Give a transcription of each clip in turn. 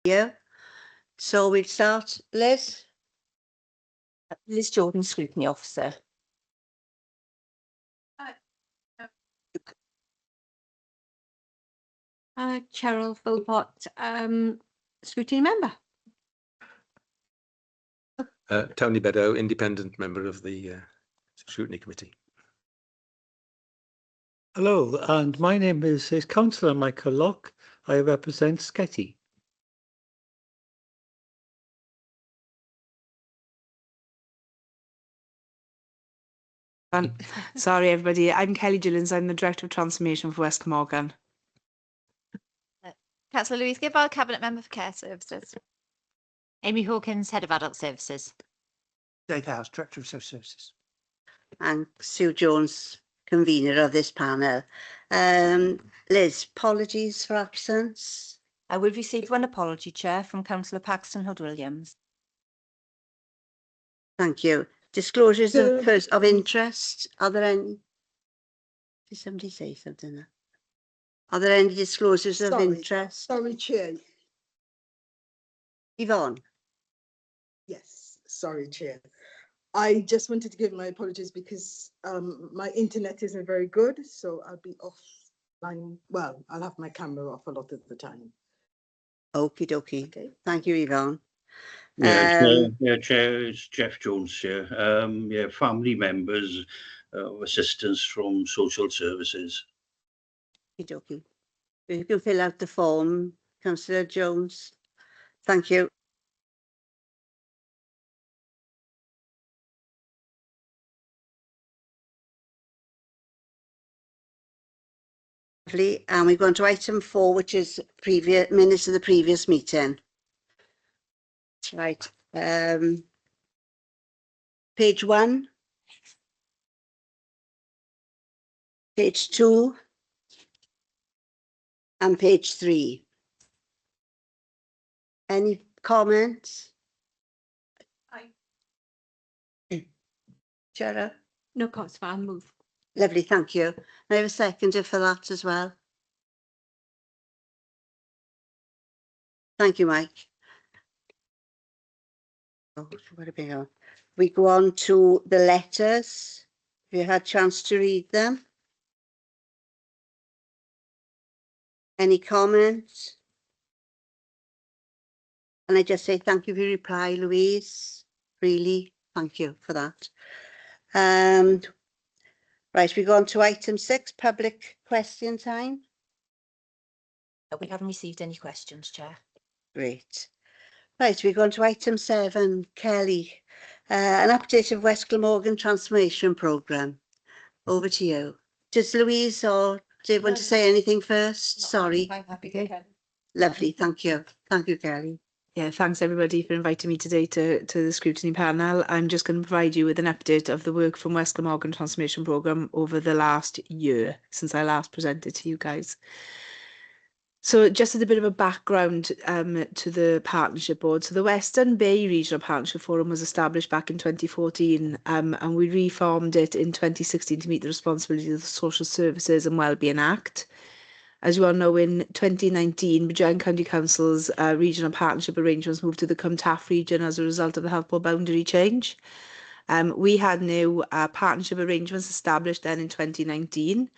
Yeah. So we'll start. Liz? Liz Jordan, Scrutiny Officer. Cheryl Philpott, Scrutiny Member. Tony Beddoe, Independent Member of the Scrutiny Committee. Hello, and my name is Councillor Michael Locke. I represent Scrutiny. Sorry, everybody. I'm Kelly Gillens. I'm the Director of Transformation for West Glamorgan. Councillor Louise Gibbard, Cabinet Member for Care Services. Amy Hawkins, Head of Adult Services. Dave House, Director of Social Services. And Sue Jones, convener of this panel. Liz, apologies for absence. I will receive one apology, Chair, from Councillor Paxton Hood-Williams. Thank you. Disclosures of interest. Are there any? Did somebody say something? Are there any disclosures of interest? Sorry, Chair. Yvonne? Yes, sorry, Chair. I just wanted to give my apologies because my internet isn't very good, so I'll be offline. Well, I'll have my camera off a lot of the time. Okie dokie. Okay. Thank you, Yvonne. Chair, it's Jeff Jones here. Family members of assistance from social services. Okie dokie. You can fill out the form, Councillor Jones. Thank you. And we're going to item 4, which is previous minutes of the previous meeting. Right. Page 1. Page 2. And page 3. Any comments? Sarah? No comments, I'll move. Lovely, thank you. I have a seconder for that as well. Thank you, Mike. Oh, what a big one. We go on to the letters. Have you had a chance to read them? Any comments? And I just say thank you for your reply, Louise. Really, thank you for that. Right, we go on to item 6, public question time. We haven't received any questions, Chair. Great. Right, we go on to item 7, Kelly. An update of West Glamorgan Transformation Programme. Over to you. Does Louise or do you want to say anything first? Sorry. I'm happy to. Lovely, thank you. Thank you, Kelly. Yeah, thanks everybody for inviting me today to the scrutiny panel. I'm just going to provide you with an update of the work from West Glamorgan Transformation Programme over the last year since I last presented to you guys. So just as a bit of a background to the partnership board. So the Western Bay Regional Partnership Forum was established back in 2014 and we reformed it in 2016 to meet the responsibilities of the Social Services and Wellbeing Act. As you all know, in 2019, Bridgend County Council's regional partnership arrangements moved to the Cwmtaf region as a result of the health board boundary change. We had new partnership arrangements established then in 2019.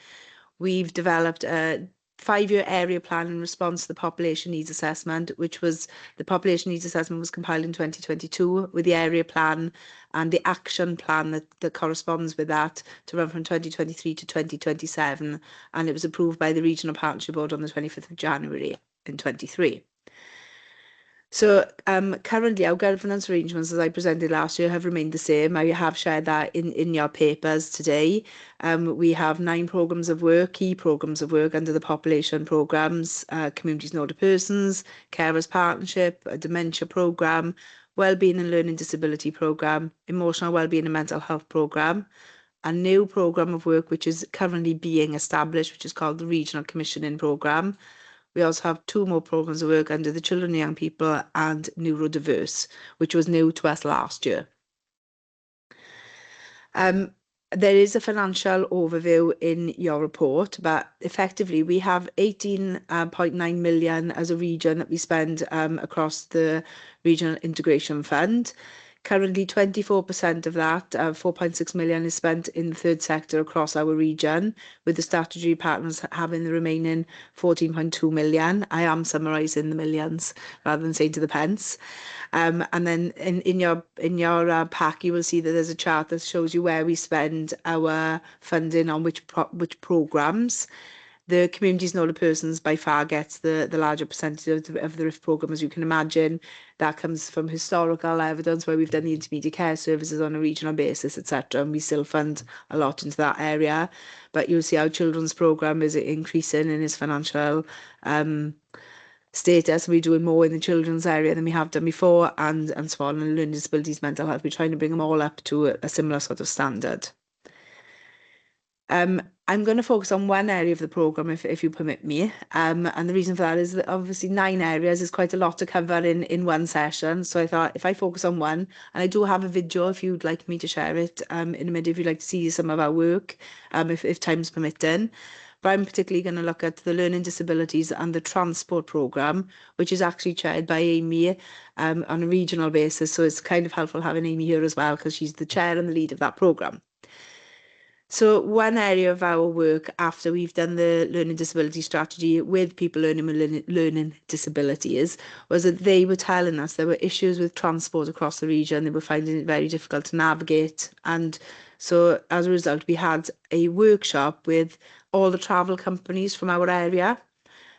We've developed a 5-year area plan in response to the population needs assessment, which was the population needs assessment was compiled in 2022 with the area plan and the action plan that corresponds with that to run from 2023 to 2027. And it was approved by the Regional Partnership Board on the 25th of January in 23. So currently our governance arrangements, as I presented last year, have remained the same. I have shared that in your papers today. We have 9 programmes of work, key programmes of work under the population programmes, communities and older persons, carers partnership, a dementia programme, wellbeing and learning disability programme, emotional wellbeing and mental health programme, a new programme of work which is currently being established, which is called the Regional Commissioning Programme. We also have 2 more programmes of work under the Children and Young People and Neurodiverse, which was new to us last year. there is a financial overview in your report, but effectively we have 18.9 million as a region that we spend across the Regional Integration Fund. Currently, 24% of that, 4.6 million, is spent in the third sector across our region, with the statutory partners having the remaining 14.2 million. I am summarising the millions rather than saying to the pence. And then in your pack, you will see that there's a chart that shows you where we spend our funding on which programmes. The Communities and Older Persons by far gets the larger percentage of the RIF programme, as you can imagine. That comes from historical evidence where we've done the intermediate care services on a regional basis, etc. And we still fund a lot into that area. But you'll see our children's programme is increasing in its financial status. We're doing more in the children's area than we have done before, and so on, and learning disabilities, mental health. We're trying to bring them all up to a similar sort of standard. I'm going to focus on one area of the programme, if you permit me. And the reason for that is that obviously 9 areas is quite a lot to cover in one session. So I thought if I focus on one, and I do have a video if you'd like me to share it in a minute, if you'd like to see some of our work, if time's permitting. But I'm particularly going to look at the learning disabilities and the transport programme, which is actually chaired by Amy on a regional basis. So it's kind of helpful having Amy here as well, because she's the chair and the lead of that programme. So one area of our work after we've done the learning disability strategy with people learning with learning disabilities was that they were telling us there were issues with transport across the region. They were finding it very difficult to navigate. And so as a result, we had a workshop with all the travel companies from our area.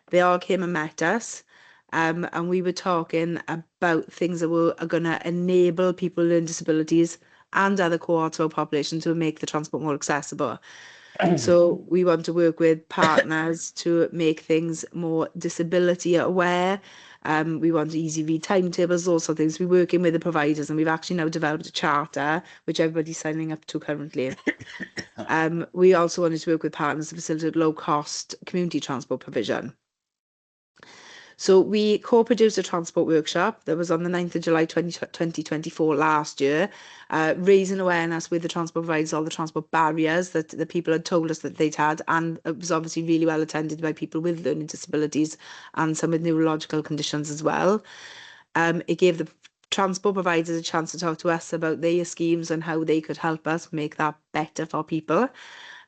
They all came and met us. And we were talking about things that are going to enable people with learning disabilities and other cohorts of our population to make the transport more accessible. So we want to work with partners to make things more disability aware. We want easy read timetables, those sort of things. We're working with the providers, and we've actually now developed a charter, which everybody's signing up to currently. We also wanted to work with partners to facilitate low-cost community transport provision. So we co-produced a transport workshop that was on the 9th of July 2024 last year, raising awareness with the transport providers, all the transport barriers that the people had told us that they'd had, and it was obviously really well attended by people with learning disabilities and some with neurological conditions as well. It gave the transport providers a chance to talk to us about their schemes and how they could help us make that better for people.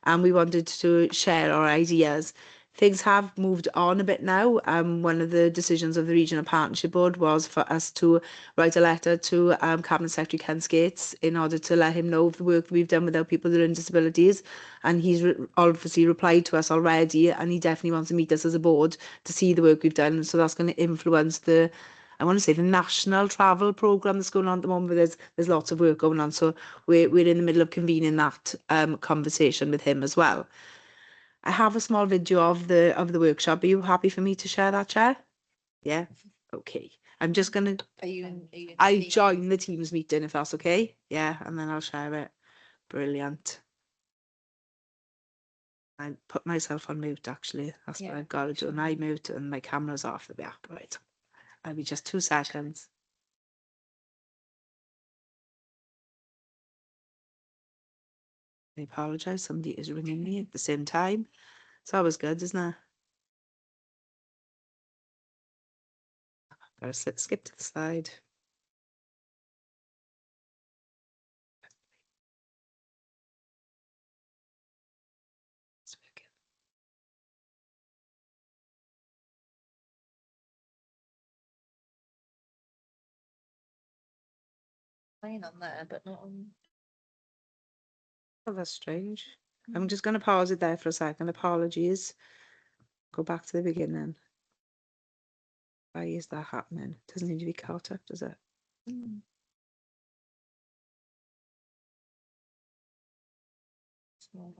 And we wanted to share our ideas. Things have moved on a bit now. One of the decisions of the Regional Partnership Board was for us to write a letter to Cabinet Secretary Ken Skates in order to let him know of the work we've done with our people with learning disabilities. And he's obviously replied to us already, and he definitely wants to meet us as a board to see the work we've done. So that's going to influence the, I want to say, the national travel programme that's going on at the moment, but there's lots of work going on. So we're in the middle of convening that conversation with him as well. I have a small video of the workshop. Are you happy for me to share that, Chair? Yeah? Okay. I'm just going to... I'll join the Teams meeting if that's okay. Yeah, and then I'll share it. Brilliant. I put myself on mute, actually. That's what I've got to do. And I mute and my camera's off the back. Right. I'll be just 2 seconds. I apologise. Somebody is ringing me at the same time. It's always good, isn't it? Gotta skip to the slide. It's working. Playing on there, but not on. Oh, that's strange. I'm just going to pause it there for a second. Apologies. Go back to the beginning. Why is that happening? It doesn't need to be caught up, does it? Small.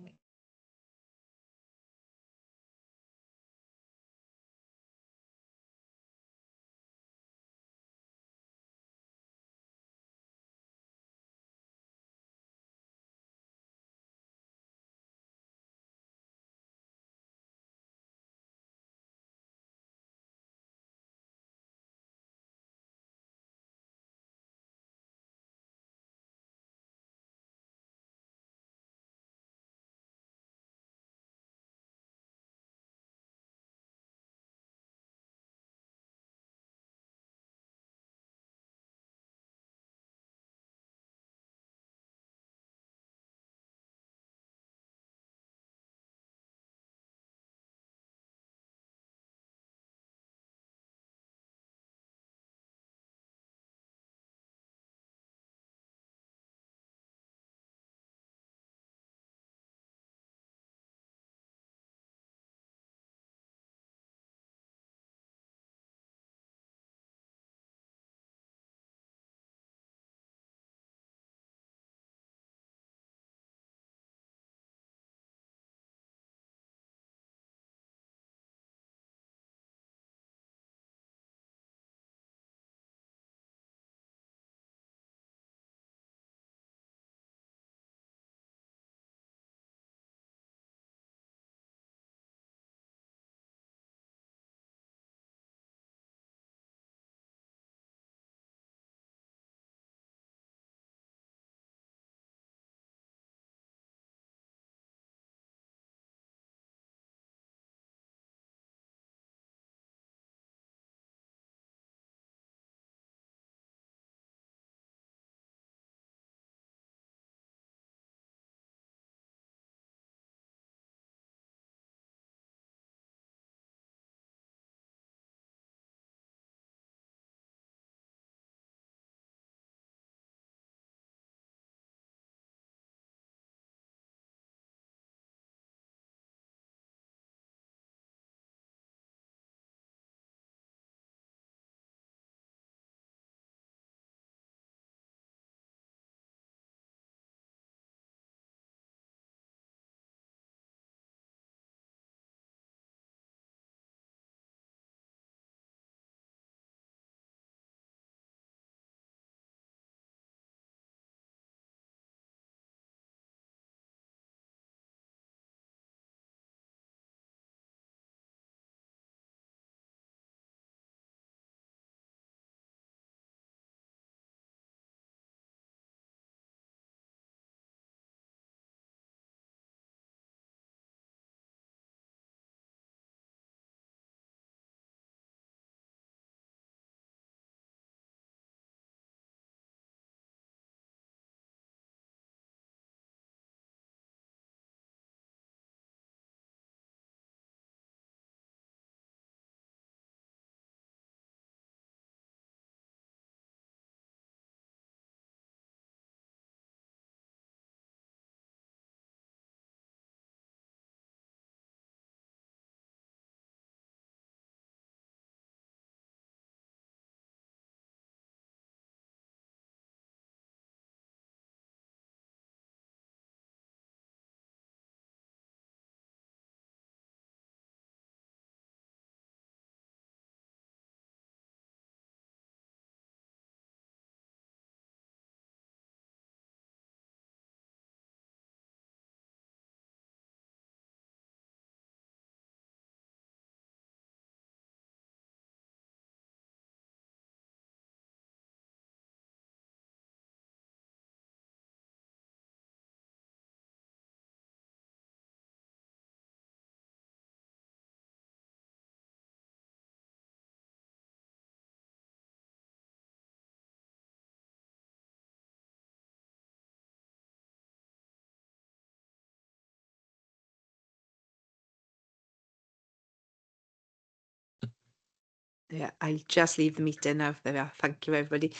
Yeah, I'll just leave the meeting now. There we are. Thank you, everybody.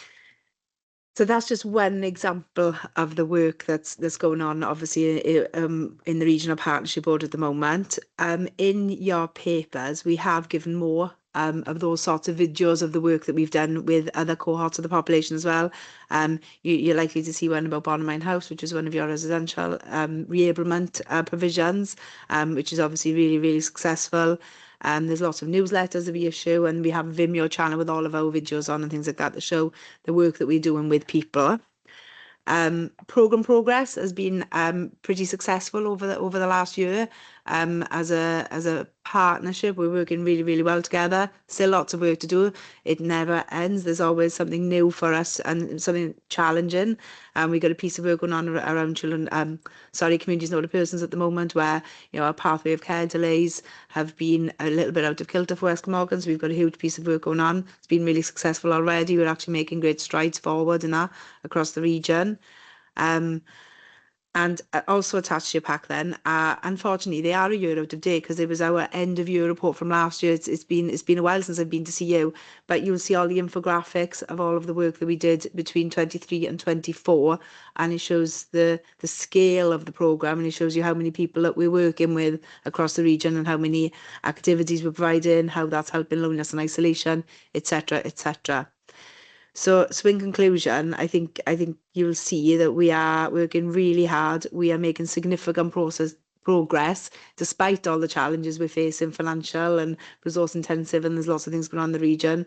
So that's just one example of the work that's going on, obviously, in the Regional Partnership Board at the moment. In your papers, we have given more of those sorts of videos of the work that we've done with other cohorts of the population as well. You're likely to see one about Bonamine House, which is one of your residential reablement provisions, which is obviously really, really successful. There's lots of newsletters that we issue, and we have a Vimeo channel with all of our videos on and things like that to show the work that we're doing with people. Programme progress has been pretty successful over the last year. As a partnership, we're working really, really well together. Still lots of work to do. It never ends. There's always something new for us and something challenging. We've got a piece of work going on around children, communities and older persons at the moment, where our pathway of care delays have been a little bit out of kilter for West Glamorgan. So we've got a huge piece of work going on. It's been really successful already. We're actually making great strides forward in that across the region. And also attached to your pack then, unfortunately, they are a year out of date because it was our end of year report from last year. It's been a while since I've been to see you, but you'll see all the infographics of all of the work that we did between 23 and 24, and it shows the scale of the programme, and it shows you how many people that we're working with across the region and how many activities we're providing, how that's helping loneliness and isolation, etc., etc. So in conclusion, I think you'll see that we are working really hard. We are making significant progress despite all the challenges we're facing, financial and resource intensive, and there's lots of things going on in the region.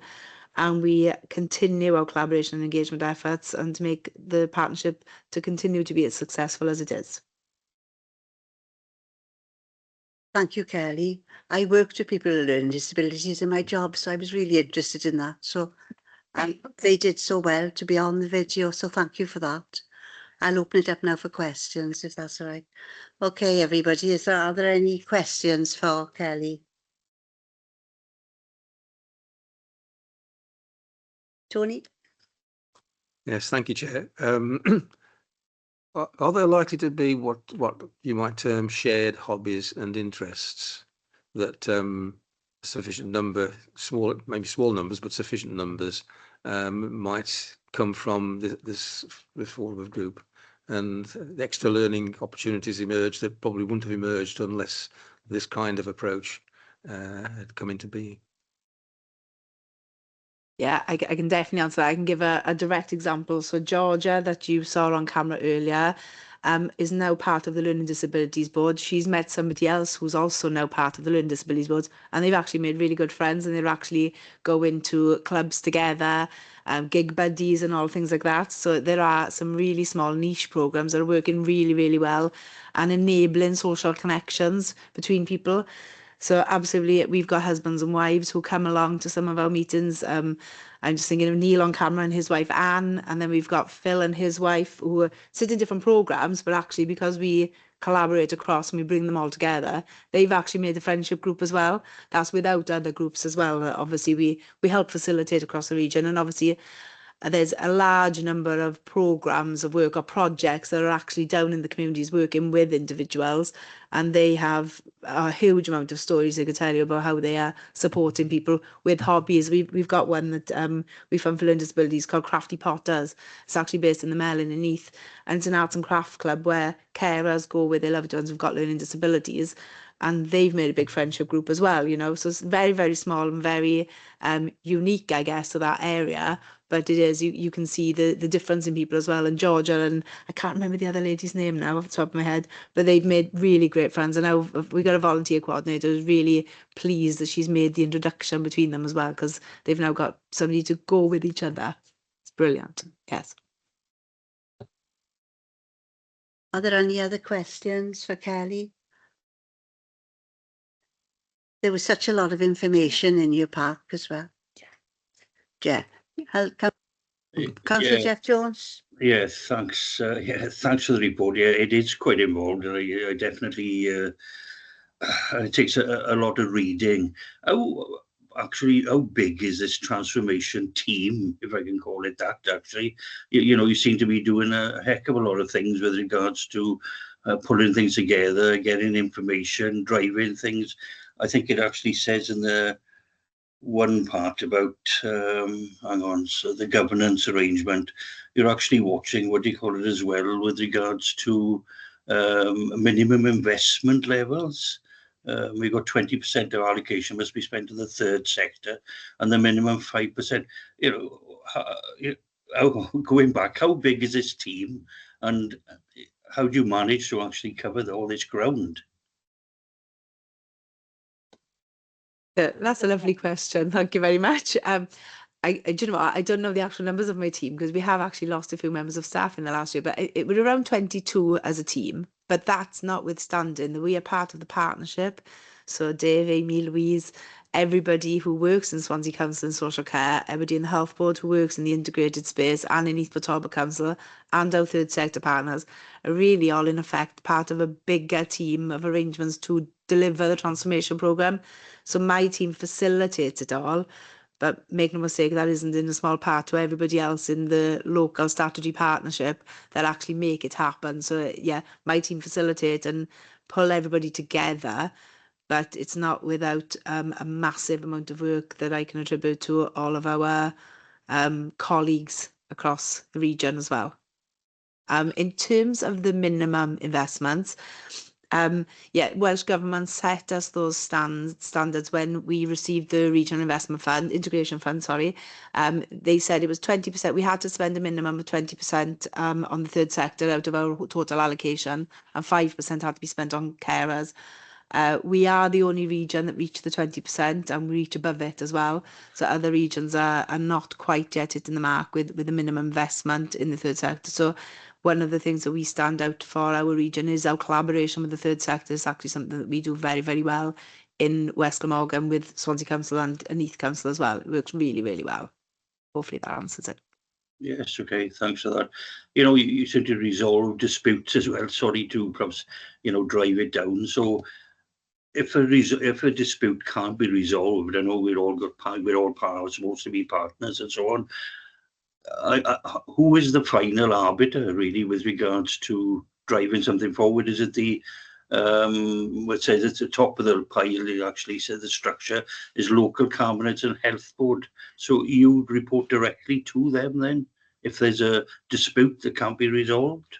And we continue our collaboration and engagement efforts and to make the partnership to continue to be as successful as it is. Thank you, Kelly. I worked with people with learning disabilities in my job, so I was really interested in that. So they did so well to be on the video, so thank you for that. I'll open it up now for questions, if that's all right. Okay, everybody, are there any questions for Kelly? Tony? Yes, thank you, Chair. Are there likely to be what you might term shared hobbies and interests that sufficient number, maybe small numbers, but sufficient numbers might come from this form of group, and the extra learning opportunities emerge that probably wouldn't have emerged unless this kind of approach had come into being? Yeah, I can definitely answer that. I can give a direct example. So Georgia, that you saw on camera earlier, is now part of the Learning Disabilities Board. She's met somebody else who's also now part of the Learning Disabilities Board, and they've actually made really good friends, and they're actually going to clubs together, gig buddies and all things like that. So there are some really small niche programs that are working really, really well and enabling social connections between people. So absolutely, we've got husbands and wives who come along to some of our meetings. I'm just thinking of Neil on camera and his wife Anne, and then we've got Phil and his wife who sit in different programs, but actually because we collaborate across and we bring them all together, they've actually made a friendship group as well. That's without other groups as well. Obviously, we help facilitate across the region, and obviously there's a large number of programs of work or projects that are actually down in the communities working with individuals, and they have a huge amount of stories they could tell you about how they are supporting people with hobbies. We've got one that we found for learning disabilities called Crafty Potters. It's actually based in the Melon in Neath, and it's an arts and craft club where carers go with their loved ones who've got learning disabilities, and they've made a big friendship group as well, so it's very, very small and very unique, I guess, to that area. But it is, you can see the difference in people as well. And Georgia, and I can't remember the other lady's name now off the top of my head, but they've made really great friends. And now we got a volunteer coordinator who's really pleased that she's made the introduction between them as well, because they've now got somebody to go with each other. It's brilliant. Yes. Are there any other questions for Kelly? There was such a lot of information in your pack as well. Jeff. Councillor Jeff Jones. Yeah, thanks. Thanks for the report. Yeah, it is quite involved. I definitely. It takes a lot of reading. How big is this transformation team, if I can call it that? Actually, you seem to be doing a heck of a lot of things with regards to pulling things together, getting information, driving things. I think it actually says in the one part about, hang on, so the governance arrangement. You're actually watching, what do you call it as well, with regards to minimum investment levels. We've got 20% of allocation must be spent in the third sector, and the minimum 5%. Going back, how big is this team, and how do you manage to actually cover all this ground? Yeah, that's a lovely question. Thank you very much. Do you know what? I don't know the actual numbers of my team because we have actually lost a few members of staff in the last year, but it was around 22 as a team. But that's notwithstanding that we are part of the partnership. So Dave, Amy, Louise, everybody who works in Swansea Council and Social Care, everybody in the Health Board who works in the integrated space and in East Talbot Council and our third sector partners are really all in effect part of a bigger team of arrangements to deliver the transformation programme. So my team facilitates it all. But make no mistake, that isn't in a small part to everybody else in the local statutory partnership that actually make it happen. So yeah, my team facilitate and pull everybody together, but it's not without a massive amount of work that I can attribute to all of our colleagues across the region as well. In terms of the minimum investments, yeah, Welsh Government set us those standards when we received the Regional Investment Fund, Integration Fund, sorry. They said it was 20%. We had to spend a minimum of 20% on the third sector out of our total allocation, and 5% had to be spent on carers. We are the only region that reached the 20%, and we reach above it as well. So other regions are not quite yet hitting the mark with the minimum investment in the third sector. So one of the things that we stand out for our region is our collaboration with the third sector is actually something that we do very, very well in West Glamorgan with Swansea Council and Neath Council as well. It works really, really well. Hopefully that answers it. Yes, okay, thanks for that. You said to resolve disputes as well. Sorry to perhaps, drive it down. So if a dispute can't be resolved, I know we're all supposed to be partners and so on. Who is the final arbiter really with regards to driving something forward? Is it the let's say at the top of the pile? It actually says the structure is local cabinet and health board. So you report directly to them then if there's a dispute that can't be resolved?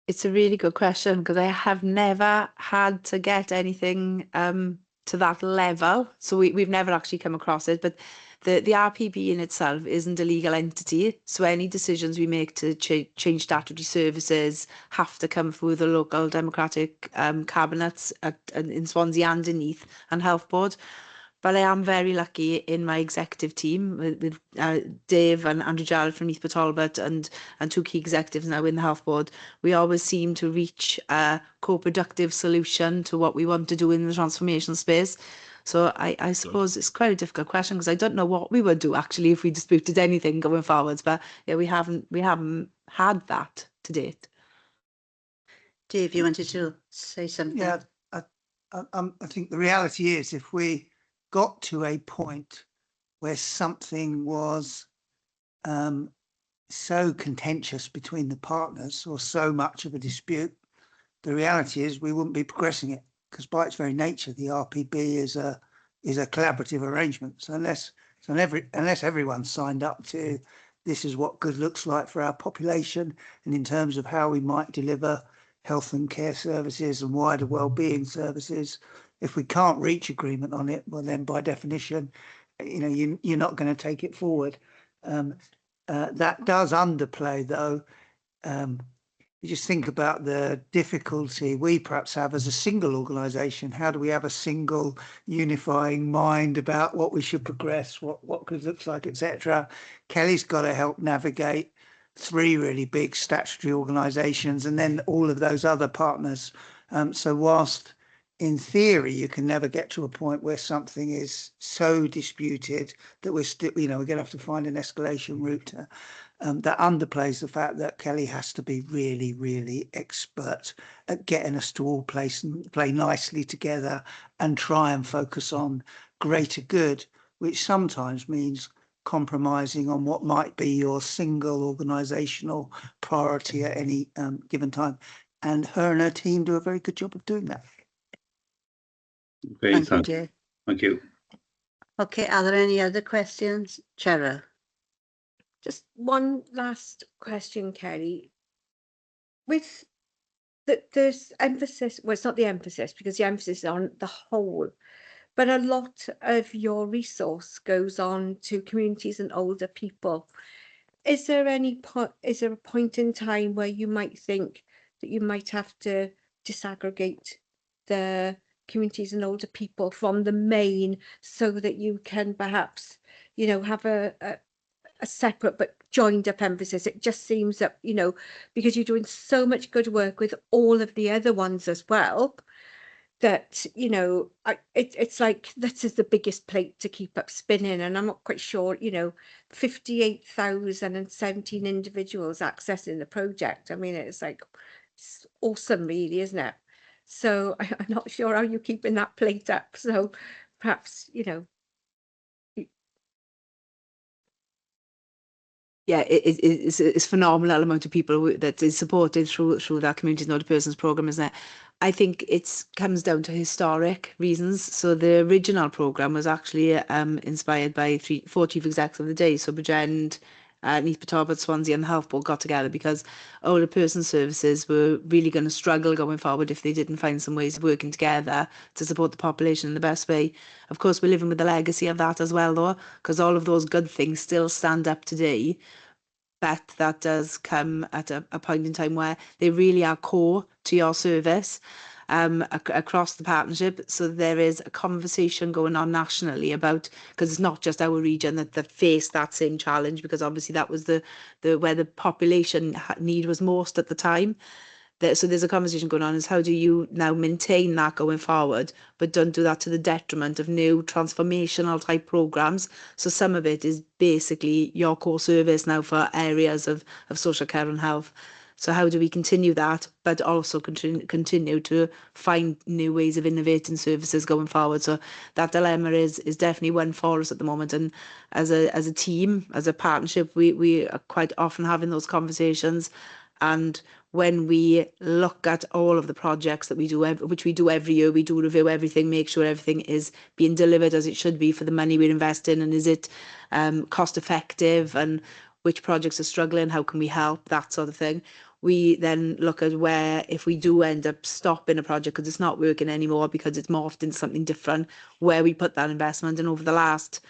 It's a really good question because I have never had to get anything to that level. So we've never actually come across it, but the RPB in itself isn't a legal entity. So any decisions we make to change statutory services have to come through the local democratic cabinets in Swansea and in Neath and Health Board. But I am very lucky in my executive team with Dave and Andrew Jarrett from East Talbot and two key executives now in the Health Board. We always seem to reach a co-productive solution to what we want to do in the transformation space. So I suppose it's quite a difficult question because I don't know what we would do actually if we disputed anything going forwards. But yeah, we haven't had that to date. Dave, you wanted to say something? Yeah, I think the reality is if we got to a point where something was so contentious between the partners or so much of a dispute, the reality is we wouldn't be progressing it because by its very nature, the RPB is a collaborative arrangement. So unless everyone signed up to this is what good looks like for our population and in terms of how we might deliver health and care services and wider well-being services, if we can't reach agreement on it, well then by definition, you're not going to take it forward. That does underplay though. You just think about the difficulty we perhaps have as a single organisation. How do we have a single unifying mind about what we should progress, what good looks like, etc. Kelly's got to help navigate 3 really big statutory organisations and then all of those other partners. So whilst in theory you can never get to a point where something is so disputed that we're still, we're going to have to find an escalation route. That underplays the fact that Kelly has to be really, really expert at getting us to all play nicely together and try and focus on greater good, which sometimes means compromising on what might be your single organisational priority at any given time. And her and her team do a very good job of doing that. Okay, Thank you, Dave. Thank you. Okay, are there any other questions? Cheryl? Just one last question, Kelly. With there's emphasis, well, it's not the emphasis because the emphasis is on the whole, but a lot of your resource goes on to communities and older people. Is there a point in time where you might think that you might have to disaggregate the communities and older people from the main so that you can perhaps, have a separate but joined up emphasis? It just seems that, because you're doing so much good work with all of the other ones as well, that, it's like this is the biggest plate to keep up spinning. And I'm not quite sure, 58,017 individuals accessing the project. I mean, it's like, it's awesome, really, isn't it? So I'm not sure how you're keeping that plate up. So perhaps, Yeah, it's phenomenal amount of people that is supported through that Communities and Older Persons programme, isn't it? I think it comes down to historic reasons. So the original programme was actually inspired by four chief execs of the day. So Bridgend, Neath Petobert, Swansea and the Health Board got together because older person services were really going to struggle going forward if they didn't find some ways of working together to support the population in the best way. Of course, we're living with the legacy of that as well, though, because all of those good things still stand up today. But that does come at a point in time where they really are core to your service across the partnership. So there is a conversation going on nationally about, because it's not just our region that faced that same challenge, because obviously that was the where the population need was most at the time. So there's a conversation going on is how do you now maintain that going forward, but don't do that to the detriment of new transformational type programs. So some of it is basically your core service now for areas of social care and health. So how do we continue that, but also continue to find new ways of innovating services going forward? So that dilemma is definitely one for us at the moment. And as a team, as a partnership, we are quite often having those conversations. And when we look at all of the projects that we do, which we do every year, we do review everything, make sure everything is being delivered as it should be for the money we invest in, and is it cost effective, and which projects are struggling, how can we help, that sort of thing. We then look at where, if we do end up stopping a project because it's not working anymore because it's morphed into something different, where we put that investment. And over the last,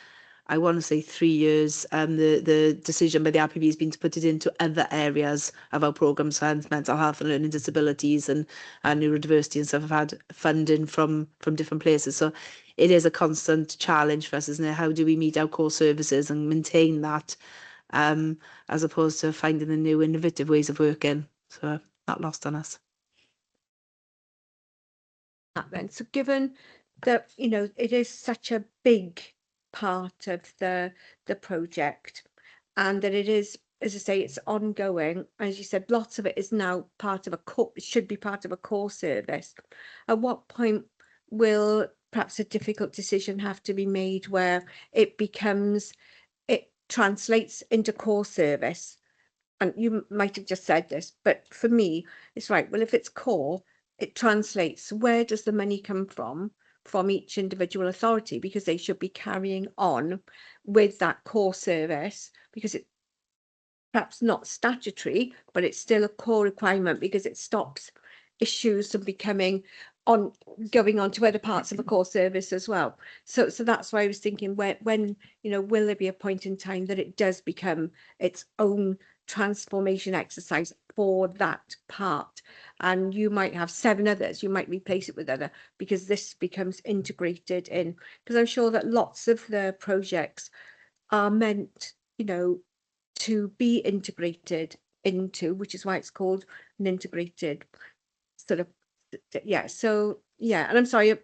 I want to say 3 years, the decision by the RPB has been to put it into other areas of our programmes, science, mental health and learning disabilities and neurodiversity and stuff. Have had funding from different places. So it is a constant challenge for us, isn't it? How do we meet our core services and maintain that, as opposed to finding the new innovative ways of working? So not lost on us. Then, so given that, it is such a big part of the project, and that it is, as I say, it's ongoing. As you said, lots of it is now part of should be part of a core service. At what point will perhaps a difficult decision have to be made where it translates into core service? And you might have just said this, but for me, it's right. Well, if it's core, it translates. Where does the money come from each individual authority? Because they should be carrying on with that core service, because it's perhaps not statutory, but it's still a core requirement, because it stops issues from going on to other parts of a core service as well. So that's why I was thinking, when will there be a point in time that it does become its own transformation exercise for that part? And you might have 7 others, you might replace it with other, because this becomes integrated in. Because I'm sure that lots of the projects are meant, to be integrated into, which is why it's called an integrated sort of, yeah. So yeah, and I'm sorry, I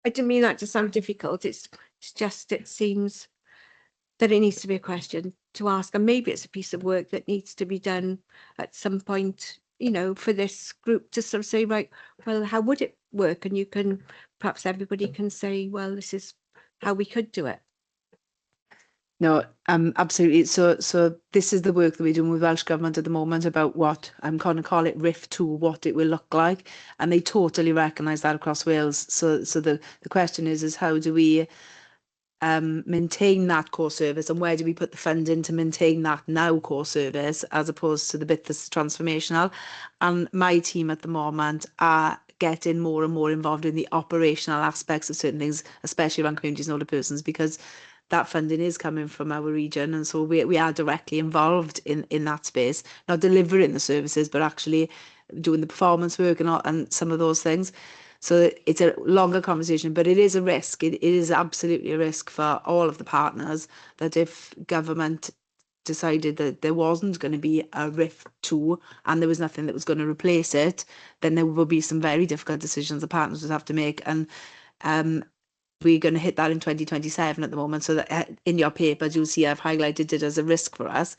didn't mean that to sound difficult. It's just, it seems that it needs to be a question to ask, and maybe it's a piece of work that needs to be done at some point, for this group to sort of say, right, well, how would it work? And perhaps everybody can say, well, this is how we could do it. No, absolutely. So this is the work that we're doing with Welsh Government at the moment about what I'm going to call it RIF 2, what it will look like. And they totally recognise that across Wales. So the question is how do we maintain that core service, and where do we put the funding to maintain that now core service as opposed to the bit that's transformational? And my team at the moment are getting more and more involved in the operational aspects of certain things, especially around communities and older persons, because that funding is coming from our region, and so we are directly involved in that space, not delivering the services but actually doing the performance work and some of those things. So it's a longer conversation, but it is a risk. It is absolutely a risk for all of the partners that if government decided that there wasn't going to be a RIF 2 and there was nothing that was going to replace it, then there will be some very difficult decisions the partners would have to make. And we're going to hit that in 2027 at the moment. So that in your papers, you'll see I've highlighted it as a risk for us.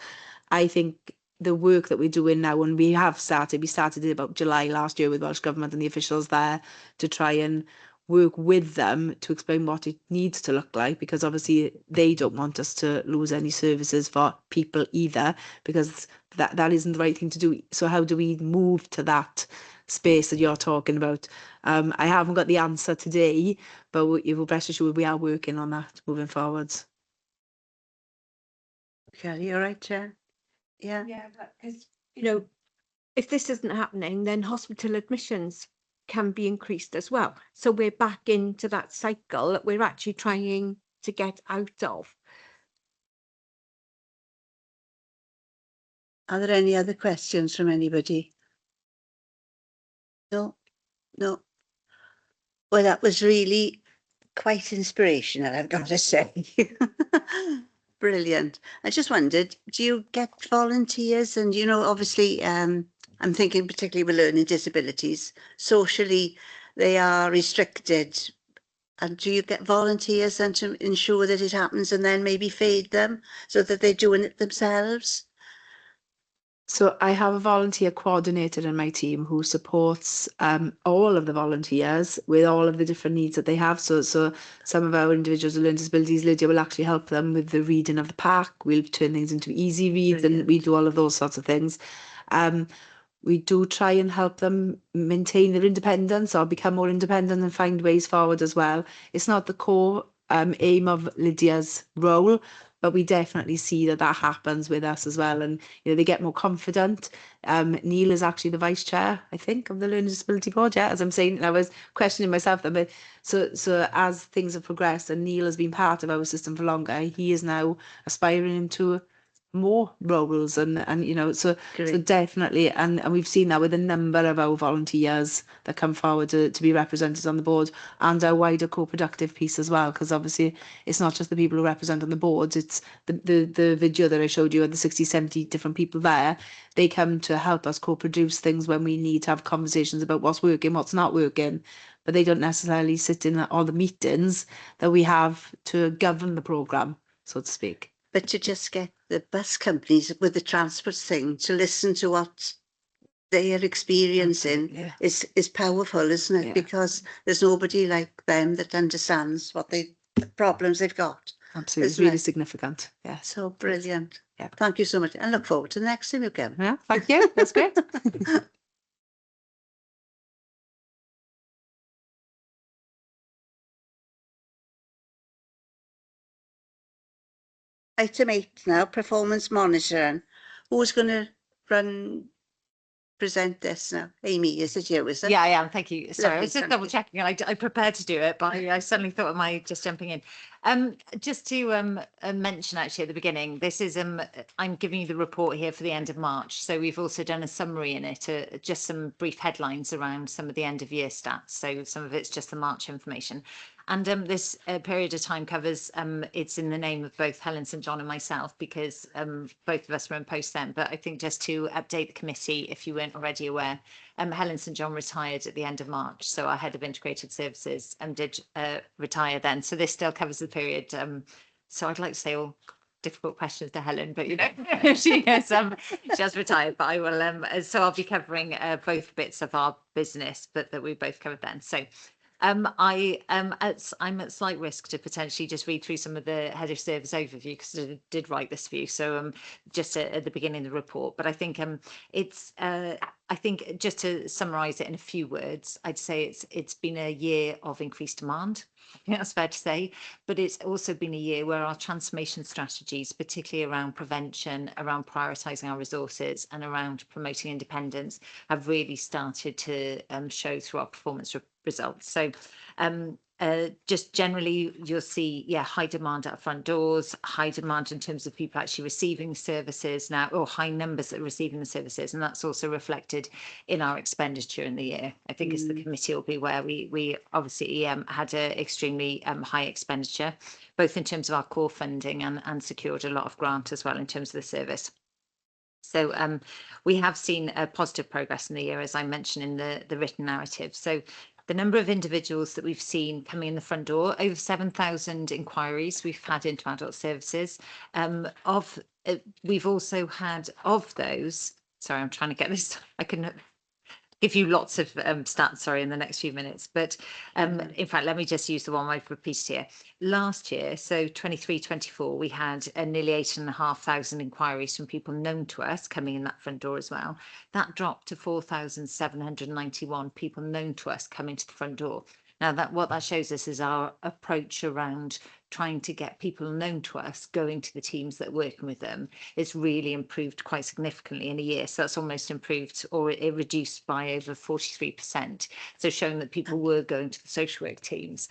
I think the work that we're doing now, and we started it about July last year with Welsh Government and the officials there to try and work with them to explain what it needs to look like, because obviously they don't want us to lose any services for people either, because that isn't the right thing to do. So how do we move to that space that you're talking about? I haven't got the answer today, but you will rest assured we are working on that moving forwards. Kelly, you all right, Chair? Yeah. Yeah, because, you know, if this isn't happening, then hospital admissions can be increased as well. So we're back into that cycle that we're actually trying to get out of. Are there any other questions from anybody? No, no. Well, that was really quite inspirational, I've got to say. Brilliant. I just wondered, do you get volunteers? And, you know, obviously, I'm thinking particularly with learning disabilities, socially, they are restricted. And do you get volunteers and to ensure that it happens and then maybe feed them so that they're doing it themselves? So I have a volunteer coordinator in my team who supports all of the volunteers with all of the different needs that they have. So some of our individuals with learning disabilities, Lydia will actually help them with the reading of the pack. We'll turn things into easy reads. Brilliant. And we do all of those sorts of things. We do try and help them maintain their independence or become more independent and find ways forward as well. It's not the core aim of Lydia's role, but we definitely see that happens with us as well. And, you know, they get more confident. Neil is actually the vice chair, I think, of the Learning Disability Board. Yeah, as I'm saying, I was questioning myself then, but so as things have progressed and Neil has been part of our system for longer, he is now aspiring into more roles and you know, so definitely, and we've seen that with a number of our volunteers that come forward to be represented on the board, and our wider co-productive piece as well, because obviously it's not just the people who represent on the boards, it's the video that I showed you of the 60-70 different people there. They come to help us co-produce things when we need to have conversations about what's working, what's not working, but they don't necessarily sit in all the meetings that we have to govern the programme, so to speak. But to just get the bus companies with the transport thing to listen to what they are experiencing is powerful, isn't it? Yeah. Because there's nobody like them that understands what the problems they've got. Absolutely, it's really significant. Yeah. So brilliant. Yeah. Thank you so much. And look forward to the next time you come. Yeah, thank you. That's great. Item 8 now, performance monitoring. Who's going to present this now? Amy, is it you, is it? Yeah, I am. Thank you. Sorry, Lovely, I was just thank double you. checking. I prepared to do it, but I suddenly thought, am I just jumping in? Just to mention actually at the beginning, this is I'm giving you the report here for the end of March. So we've also done a summary in it, just some brief headlines around some of the end of year stats. So some of it's just the March information. And this period of time covers, it's in the name of both Helen St John and myself, because both of us were in post then. But I think just to update the committee, if you weren't already aware, Helen St John retired at the end of March. So our head of integrated services did retire then. So this still covers the period. So I'd like to say all difficult questions to Helen, but you know, she has retired, but I will, so I'll be covering both bits of our business, but that we both covered then. So I'm at slight risk to potentially just read through some of the head of service overview because I did write this for you. So just at the beginning of the report, but I think it's I think just to summarise it in a few words, I'd say it's been a year of increased demand. I think that's fair to say, but it's also been a year where our transformation strategies, particularly around prevention, around prioritising our resources and around promoting independence, have really started to show through our performance results. So just generally, you'll see, high demand at front doors, high demand in terms of people actually receiving services now, or high numbers that are receiving the services. And that's also reflected in our expenditure in the year. I think as the committee will be aware, we obviously had an extremely high expenditure, both in terms of our core funding and secured a lot of grant as well in terms of the service. So we have seen a positive progress in the year, as I mentioned in the written narrative. So the number of individuals that we've seen coming in the front door, over 7,000 inquiries we've had into adult services. We've also had of those, sorry, I'm trying to get this, I can give you lots of stats, sorry, in the next few minutes. But in fact, let me just use the one I've repeated here. Last year, so 23-24, we had nearly 8,500 inquiries from people known to us coming in that front door as well. That dropped to 4,791 people known to us coming to the front door. Now, what that shows us is our approach around trying to get people known to us going to the teams that are working with them is really improved quite significantly in a year. So that's almost improved, or it reduced by over 43%. So showing that people were going to the social work teams.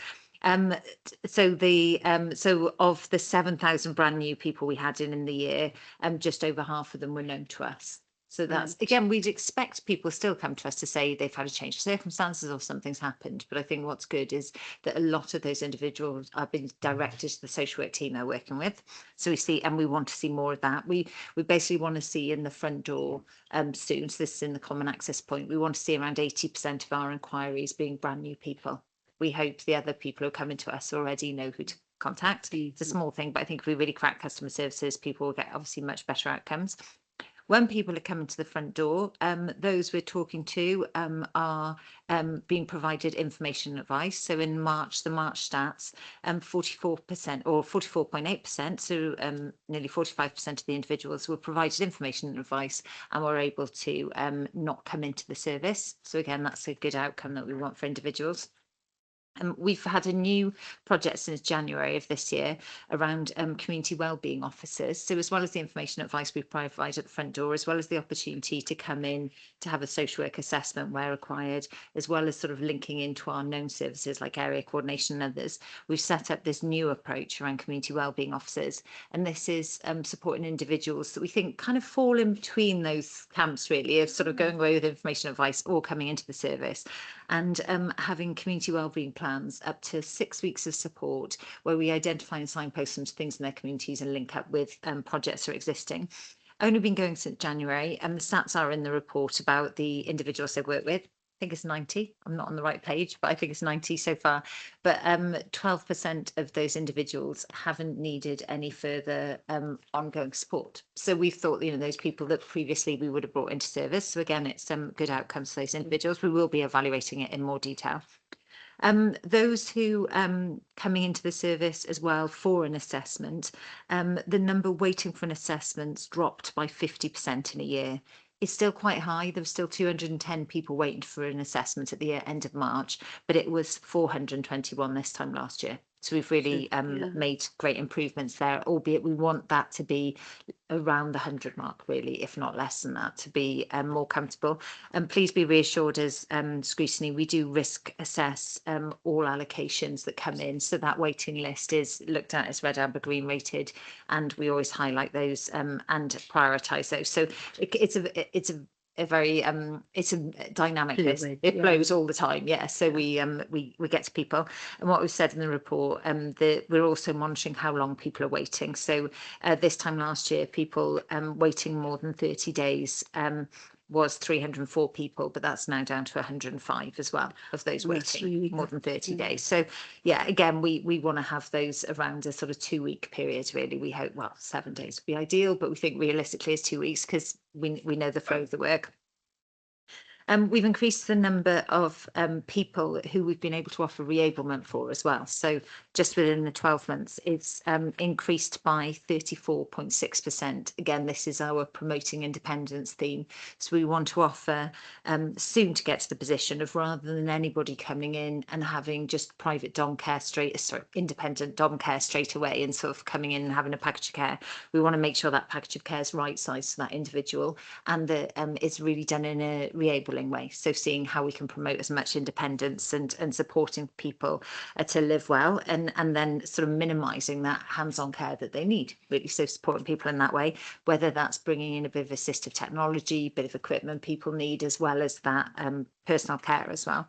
So of the 7,000 brand new people we had in the year, just over half of them were known to us. So that's, again, we'd expect people still come to us to say they've had a change of circumstances or something's happened. But I think what's good is that a lot of those individuals are being directed to the social work team they're working with. So we see, and we want to see more of that. We basically want to see in the front door soon, so this is in the common access point, we want to see around 80% of our inquiries being brand new people. We hope the other people who are coming to us already know who to contact. It's a small thing, but I think if we really crack customer services, people will get obviously much better outcomes. When people are coming to the front door, those we're talking to are being provided information and advice. So in March, the March stats, 44% or 44.8%, so nearly 45% of the individuals were provided information and advice and were able to not come into the service. So again, that's a good outcome that we want for individuals. We've had a new project since January of this year around community wellbeing officers. So as well as the information and advice we provide at the front door, as well as the opportunity to come in to have a social work assessment where required, as well as sort of linking into our known services like area coordination and others, we've set up this new approach around community wellbeing officers. And this is supporting individuals that we think kind of fall in between those camps really of sort of going away with information and advice or coming into the service, and having community wellbeing plans up to 6 weeks of support where we identify and signpost some things in their communities and link up with projects that are existing. Only been going since January, and the stats are in the report about the individuals they've worked with. I think it's 90. I'm not on the right page, but I think it's 90 so far. But 12% of those individuals haven't needed any further ongoing support. So we've thought, those people that previously we would have brought into service. So again, it's some good outcomes for those individuals. We will be evaluating it in more detail. Those who coming into the service as well for an assessment, the number waiting for an assessment dropped by 50% in a year. It's still quite high. There were still 210 people waiting for an assessment at the end of March, but it was 421 this time last year. So we've really made great improvements there, albeit we want that to be around the 100 mark, really, if not less than that, to be more comfortable. And please be reassured, as Scrutiny, we do risk assess all allocations that come in. So that waiting list is looked at as red, amber, green rated, and we always highlight those and prioritise those. So it's a very it's a dynamic list. It flows all the time. So we get to people, and what we've said in the report, we're also monitoring how long people are waiting. So this time last year, people waiting more than 30 days was 304 people, but that's now down to 105 as well of those waiting really more than 30 days. So again, we want to have those around a sort of 2 week period, really. We hope, 7 days would be ideal, but we think realistically it's 2 weeks because we know the flow of the work. We've increased the number of people who we've been able to offer reablement for as well. So just within the 12 months, it's increased by 34.6%. Again, this is our promoting independence theme. So we want to offer soon to get to the position of, rather than anybody coming in and having just private dom care independent dom care straight away and sort of coming in and having a package of care, we want to make sure that package of care is right sized for that individual, and that it's really done in a reabling way. So seeing how we can promote as much independence and supporting people to live well, and then sort of minimising that hands-on care that they need, really. So supporting people in that way, whether that's bringing in a bit of assistive technology, bit of equipment people need, as well as that personal care as well.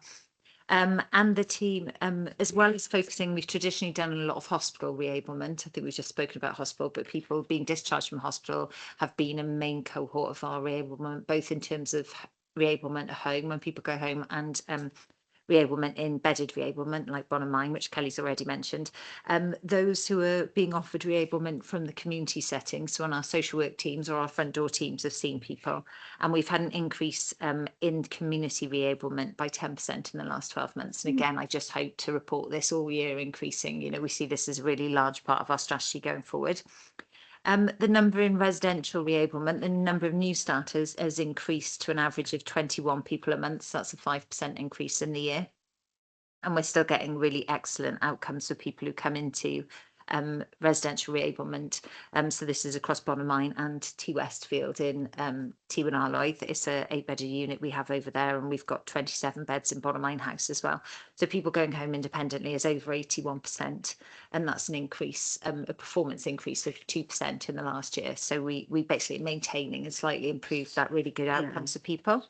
And the team, as well as focusing, we've traditionally done a lot of hospital reablement. I think we've just spoken about hospital, but people being discharged from hospital have been a main cohort of our reablement, both in terms of reablement at home, when people go home, and reablement in bedded reablement, like Bonamine, which Kelly's already mentioned. Those who are being offered reablement from the community setting, so on our social work teams or our front door teams, have seen people. And we've had an increase in community reablement by 10% in the last 12 months. And again, I just hope to report this all year increasing. You know, we see this as a really large part of our strategy going forward. The number in residential reablement, the number of new starters has increased to an average of 21 people a month. So that's a 5% increase in the year. And we're still getting really excellent outcomes for people who come into residential reablement. So this is across Bonamine and T Westfield in T1 Arloedd. It's a 8-bedded unit we have over there, and we've got 27 beds in Bonamine House as well. So people going home independently is over 81%, and that's an increase, a performance increase of 2% in the last year. So we basically maintaining and slightly improved that really good outcomes for people.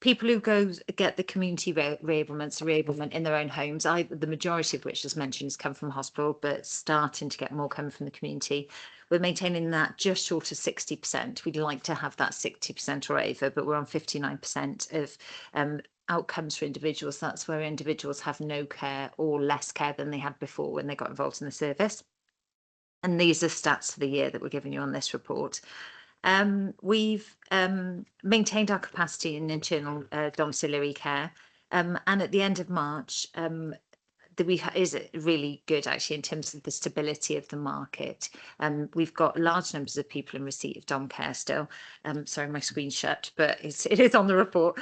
People who go get the community reablement in their own homes, the majority of which, as mentioned, has come from hospital, but starting to get more coming from the community. We're maintaining that just short of 60%. We'd like to have that 60% or over, but we're on 59% of outcomes for individuals. That's where individuals have no care or less care than they had before when they got involved in the service. And these are stats for the year that we're giving you on this report. We've maintained our capacity in internal domiciliary care, and at the end of March, is really good actually in terms of the stability of the market. We've got large numbers of people in receipt of dom care still. Sorry, my screen's shut, but it is on the report.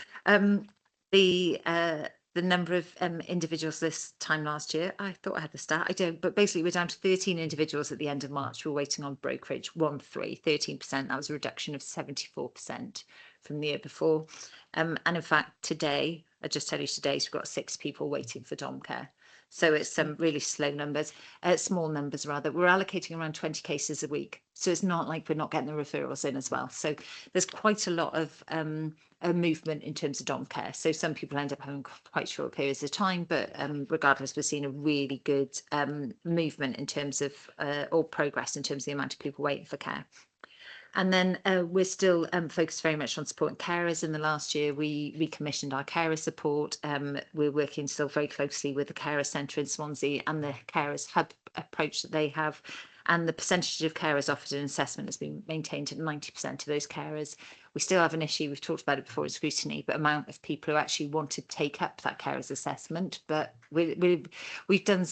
The number of individuals this time last year, I thought I had the stat, I don't, but basically we're down to 13 individuals at the end of March who are waiting on brokerage, 13%. That was a reduction of 74% from the year before. And in fact, today, I just tell you today, so we've got 6 people waiting for dom care. So it's some really slow numbers, small numbers rather. We're allocating around 20 cases a week. So it's not like we're not getting the referrals in as well. So there's quite a lot of a movement in terms of dom care. So some people end up having quite short periods of time, but regardless, we're seeing a really good movement in terms of or progress in terms of the amount of people waiting for care. And then we're still focused very much on supporting carers. In the last year, we recommissioned our carer support. We're working still very closely with the Carer Centre in Swansea and the Carers Hub approach that they have. And the percentage of carers offered an assessment has been maintained at 90% of those carers. We still have an issue, we've talked about it before in Scrutiny, but amount of people who actually want to take up that carers assessment. But we've done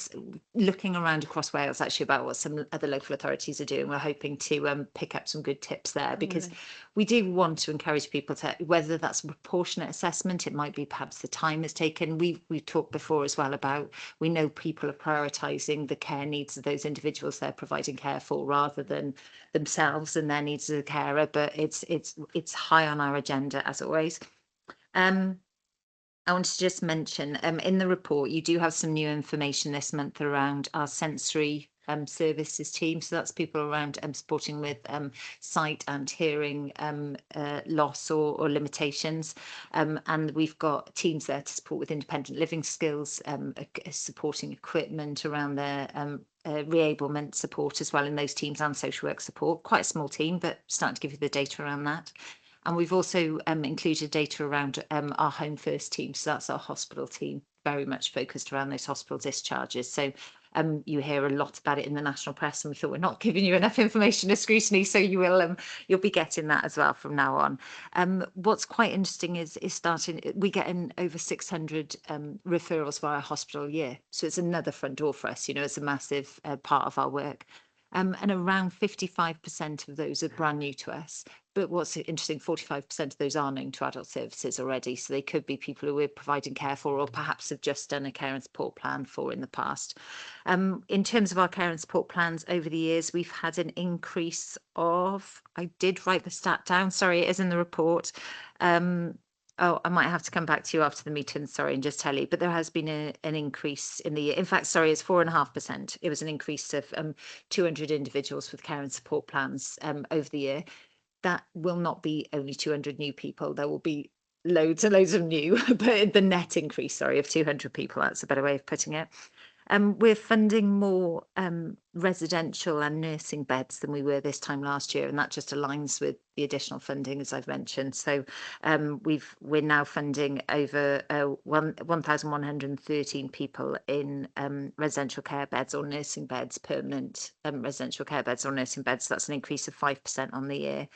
looking around across Wales actually about what some other local authorities are doing. We're hoping to pick up some good tips there, because we do want to encourage people to, whether that's a proportionate assessment, it might be perhaps the time it's taken. We've talked before as well about, we know people are prioritising the care needs of those individuals they're providing care for rather than themselves and their needs as a carer, but it's high on our agenda as always. I want to just mention in the report you do have some new information this month around our sensory services team. So that's people around supporting with sight and hearing loss or limitations, and we've got teams there to support with independent living skills, supporting equipment around their reablement support as well in those teams, and social work support. Quite a small team, but starting to give you the data around that. And we've also included data around our Home First team. So that's our hospital team, very much focused around those hospital discharges. So You hear a lot about it in the national press, and we thought we're not giving you enough information to Scrutiny, so you will you'll be getting that as well from now on. What's quite interesting is we get in over 600 referrals via hospital a year, so it's another front door for us. You know, it's a massive part of our work. And around 55% of those are brand new to us. But what's interesting, 45% of those are known to adult services already. So they could be people who we're providing care for, or perhaps have just done a care and support plan for in the past. In terms of our care and support plans over the years, we've had an increase of, I did write the stat down, sorry, it is in the report. Oh, I might have to come back to you after the meeting, sorry, and just tell you, but there has been an increase in the year. In fact, sorry, it's 4.5%. It was an increase of 200 individuals with care and support plans over the year. That will not be only 200 new people. There will be loads and loads of new, but the net increase, sorry, of 200 people, that's a better way of putting it. We're funding more residential and nursing beds than we were this time last year, and that just aligns with the additional funding, as I've mentioned. So we're now funding over 1,113 people in residential care beds or nursing beds, permanent residential care beds or nursing beds. That's an increase of 5% on the year.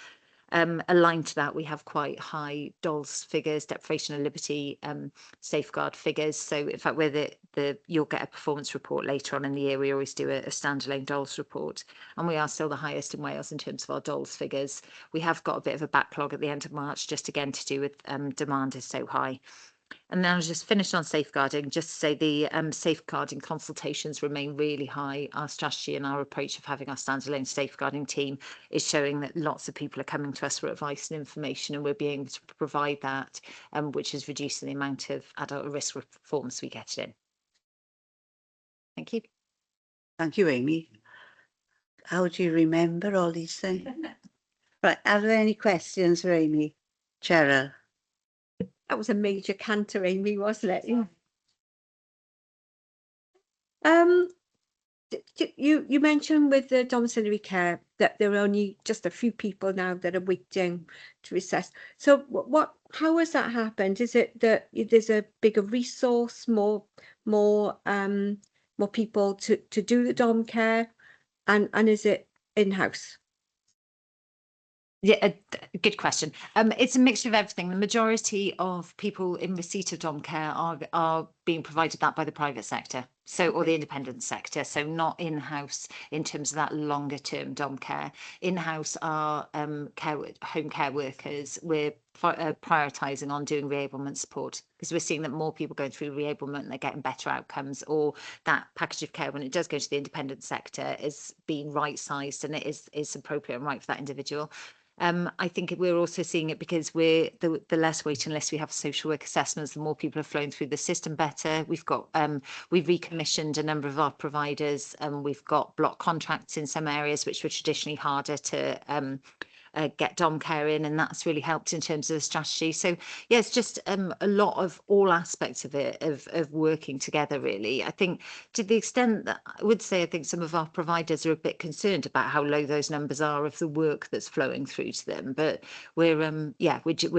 Aligned to that, we have quite high DOLS figures, deprivation of liberty, safeguard figures. So in fact, you'll get a performance report later on in the year. We always do a standalone DOLS report, and we are still the highest in Wales in terms of our DOLS figures. We have got a bit of a backlog at the end of March, just again to do with demand is so high. And then I'll just finish on safeguarding, just to say the safeguarding consultations remain really high. Our strategy and our approach of having our standalone safeguarding team is showing that lots of people are coming to us for advice and information, and we're being able to provide that, which is reducing the amount of adult risk reforms we get in. Thank you. Thank you, Amy. How do you remember all these things? Right, are there any questions for Amy? Cheryl? That was a major canter, Amy, wasn't it? Yeah. You mentioned with the domiciliary care that there are only just a few people now that are waiting to assess. So how has that happened? Is it that there's a bigger resource, more people to do the dom care, and is it in-house? Yeah, good question. It's a mixture of everything. The majority of people in receipt of dom care are being provided that by the private sector, or the independent sector, so not in-house in terms of that longer term dom care. In-house are home care workers. We're prioritising on doing reablement support because we're seeing that more people going through reablement and they're getting better outcomes, or that package of care when it does go to the independent sector is being right sized and it is appropriate and right for that individual. I think we're also seeing it because we're the less waiting list we have social work assessments, the more people have flown through the system better. We've recommissioned a number of our providers, and we've got block contracts in some areas which were traditionally harder to get dom care in, and that's really helped in terms of the strategy. So yeah, it's just a lot of all aspects of it of working together really. I think to the extent that I would say I think some of our providers are a bit concerned about how low those numbers are of the work that's flowing through to them, but we're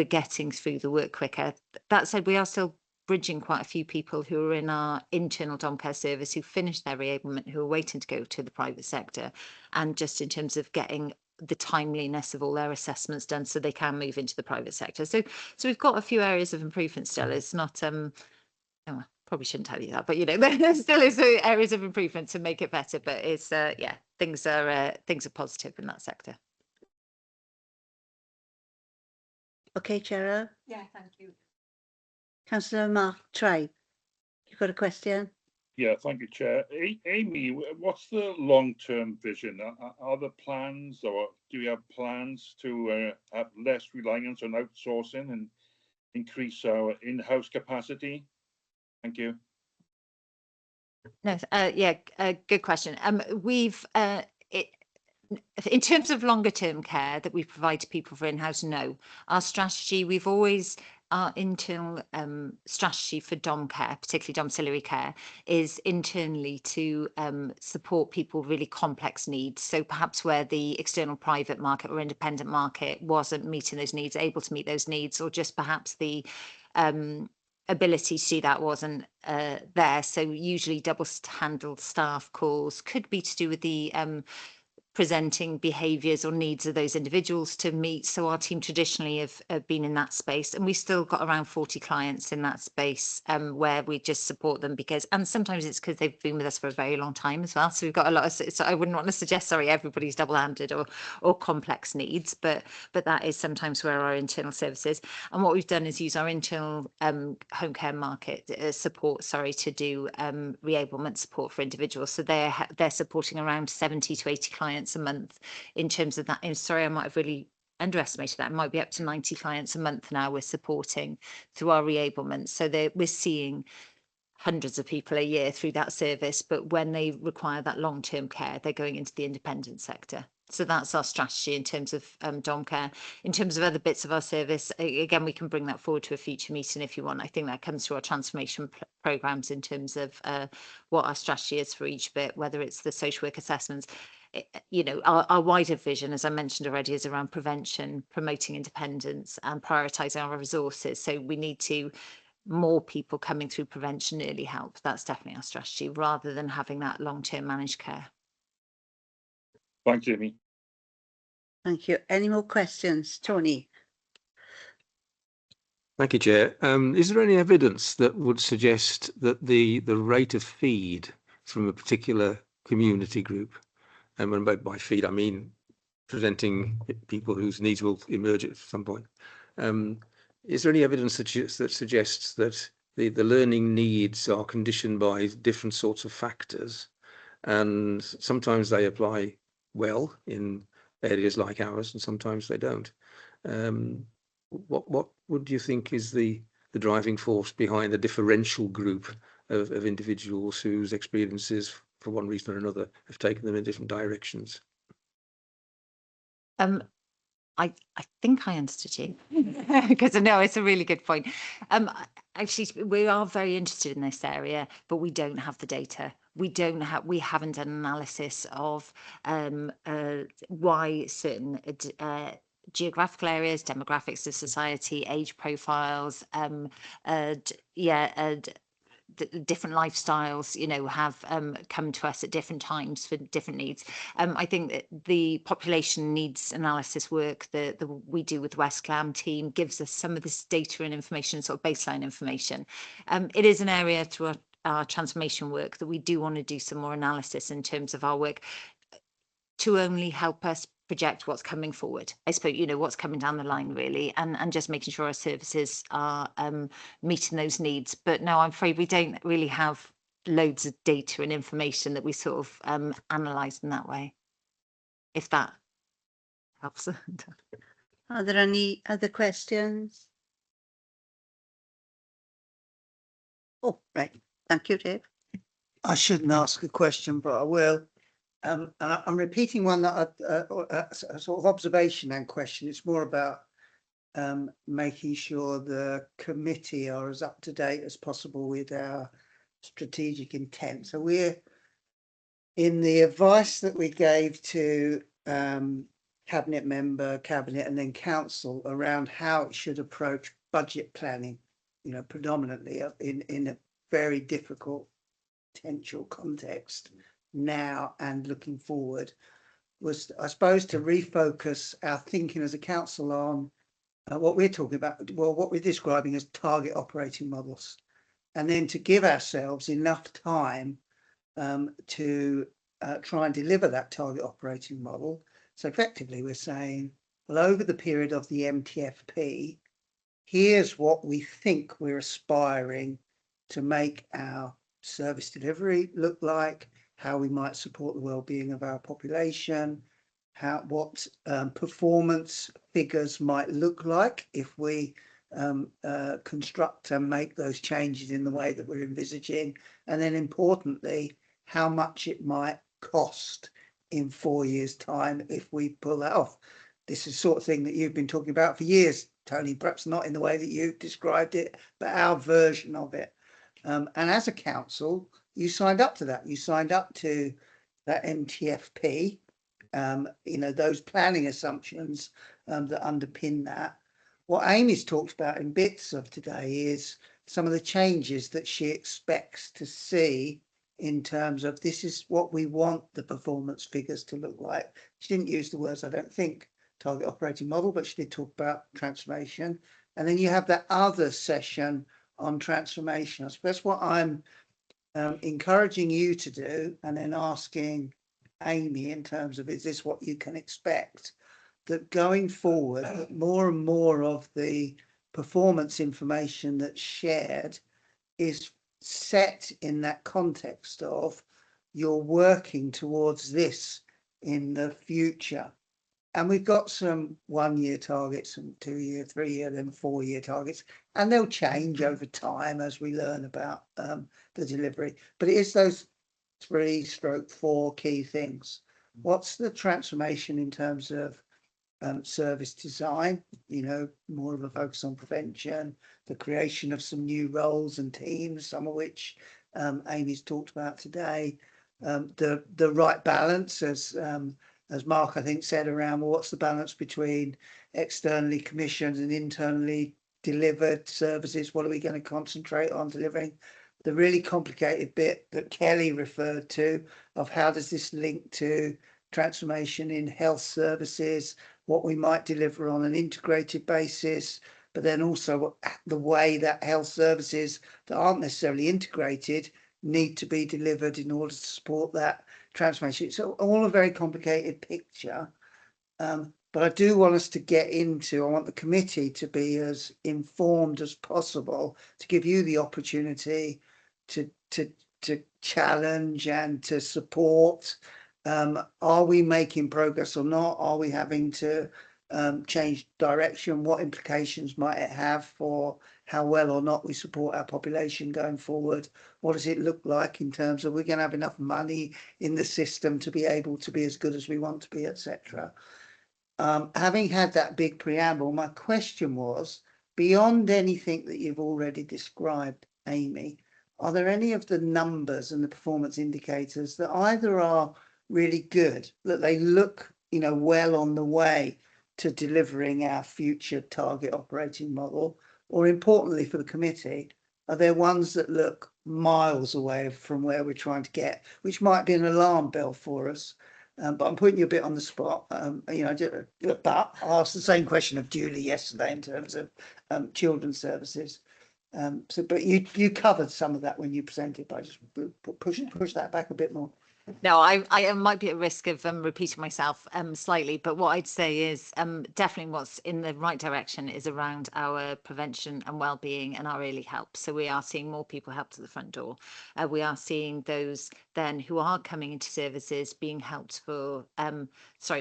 getting through the work quicker. That said, we are still bridging quite a few people who are in our internal dom care service who finished their reablement, who are waiting to go to the private sector, and just in terms of getting the timeliness of all their assessments done so they can move into the private sector. So we've got a few areas of improvement still. It's not probably shouldn't tell you that, but you know, there still is areas of improvement to make it better, but it's things are positive in that sector. Okay, Cheryl. Yeah, thank you. Councillor Mark Tribe, you've got a question? Yeah, thank you, Chair. Amy, what's the long-term vision? Are there plans, or do you have plans to have less reliance on outsourcing and increase our in-house capacity? Thank you. No, good question. We've in terms of longer term care that we provide to people for in-house, no. Our strategy, our internal strategy for dom care, particularly domiciliary care, is internally to support people with really complex needs. So perhaps where the external private market or independent market wasn't meeting those needs, able to meet those needs, or just perhaps the ability to do that wasn't there. So usually double-handled staff calls could be to do with the presenting behaviours or needs of those individuals to meet. So our team traditionally have been in that space, and we've still got around 40 clients in that space where we just support them because, and sometimes it's because they've been with us for a very long time as well. So we've got a lot of, so I wouldn't want to suggest, sorry, everybody's double-handed or complex needs, but that is sometimes where our internal services. And what we've done is use our internal home care market support, to do reablement support for individuals. So they're supporting around 70 to 80 clients a month in terms of that. And sorry, I might have really underestimated that. It might be up to 90 clients a month now we're supporting through our reablement. So we're seeing hundreds of people a year through that service, but when they require that long-term care, they're going into the independent sector. So that's our strategy in terms of dom care. In terms of other bits of our service, again, we can bring that forward to a future meeting if you want. I think that comes through our transformation programs in terms of what our strategy is for each bit, whether it's the social work assessments. You know, our wider vision, as I mentioned already, is around prevention, promoting independence and prioritising our resources. So we need to more people coming through prevention, early help. That's definitely our strategy, rather than having that long-term managed care. Thanks, Jamie. Thank you. Any more questions? Tony? Thank you, Chair. Is there any evidence that would suggest that the rate of feed from a particular community group, and by feed I mean presenting people whose needs will emerge at some point, is there any evidence that suggests that the learning needs are conditioned by different sorts of factors, and sometimes they apply well in areas like ours, and sometimes they don't? What would you think is the driving force behind the differential group of individuals whose experiences, for one reason or another, have taken them in different directions? I think I understood you because I know it's a really good point. Actually, we are very interested in this area, but we don't have the data. We haven't done analysis of why certain geographical areas, demographics of society, age profiles, different lifestyles, you know, have come to us at different times for different needs. I think that the population needs analysis work that we do with the West Clam team gives us some of this data and information, sort of baseline information. It is an area through our transformation work that we do want to do some more analysis in terms of our work to only help us project what's coming forward. I suppose, you know, what's coming down the line really, and just making sure our services are meeting those needs. But no, I'm afraid we don't really have loads of data and information that we sort of analyse in that way, if that helps. Are there any other questions? Oh, right. Thank you, Dave. I shouldn't ask a question, but I will. And I'm repeating one that a sort of observation and question. It's more about making sure the committee are as up to date as possible with our strategic intent. So we're in the advice that we gave to cabinet member, cabinet, and then council around how it should approach budget planning, you know, predominantly in a very difficult potential context now and looking forward, was, I suppose, to refocus our thinking as a council on what we're talking about, well, what we're describing as target operating models, and then to give ourselves enough time to try and deliver that target operating model. So effectively we're saying, well, over the period of the MTFP, here's what we think we're aspiring to make our service delivery look like, how we might support the well-being of our population, what performance figures might look like if we construct and make those changes in the way that we're envisaging, and then importantly, how much it might cost in 4 years' time if we pull that off. This is the sort of thing that you've been talking about for years, Tony, perhaps not in the way that you described it, but our version of it. And as a council, you signed up to that. You signed up to that MTFP, you know, those planning assumptions that underpin that. What Amy's talked about in bits of today is some of the changes that she expects to see in terms of this is what we want the performance figures to look like. She didn't use the words, I don't think, target operating model, but she did talk about transformation. And then you have that other session on transformation. I suppose what I'm encouraging you to do, and then asking Amy in terms of, is this what you can expect? That going forward, that more and more of the performance information that's shared is set in that context of you're working towards this in the future. And we've got some 1 year targets, some 2 year, 3 year, then 4 year targets, and they'll change over time as we learn about the delivery. But it is those 3/4 key things. What's the transformation in terms of service design, you know, more of a focus on prevention, the creation of some new roles and teams, some of which Amy's talked about today, the right balance, as Mark, I think, said around, well, what's the balance between externally commissioned and internally delivered services? What are we going to concentrate on delivering? The really complicated bit that Kelly referred to of how does this link to transformation in health services, what we might deliver on an integrated basis, but then also the way that health services that aren't necessarily integrated need to be delivered in order to support that transformation. So all a very complicated picture. But I do want us to get into, I want the committee to be as informed as possible, to give you the opportunity to challenge and to support. Are we making progress or not? Are we having to change direction? What implications might it have for how well or not we support our population going forward? What does it look like in terms of we're going to have enough money in the system to be able to be as good as we want to be, etc. Having had that big preamble, my question was, beyond anything that you've already described, Amy, are there any of the numbers and the performance indicators that either are really good, that they look, you know, well on the way to delivering our future target operating model, or importantly for the committee, are there ones that look miles away from where we're trying to get, which might be an alarm bell for us? But I'm putting you a bit on the spot. You know, but I asked the same question of Julie yesterday in terms of children's services. So, but you covered some of that when you presented, but I just push that back a bit more. No, I might be at risk of repeating myself slightly, but what I'd say is definitely what's in the right direction is around our prevention and well-being and our early help. So we are seeing more people helped to the front door. We are seeing those then who are coming into services being helped for,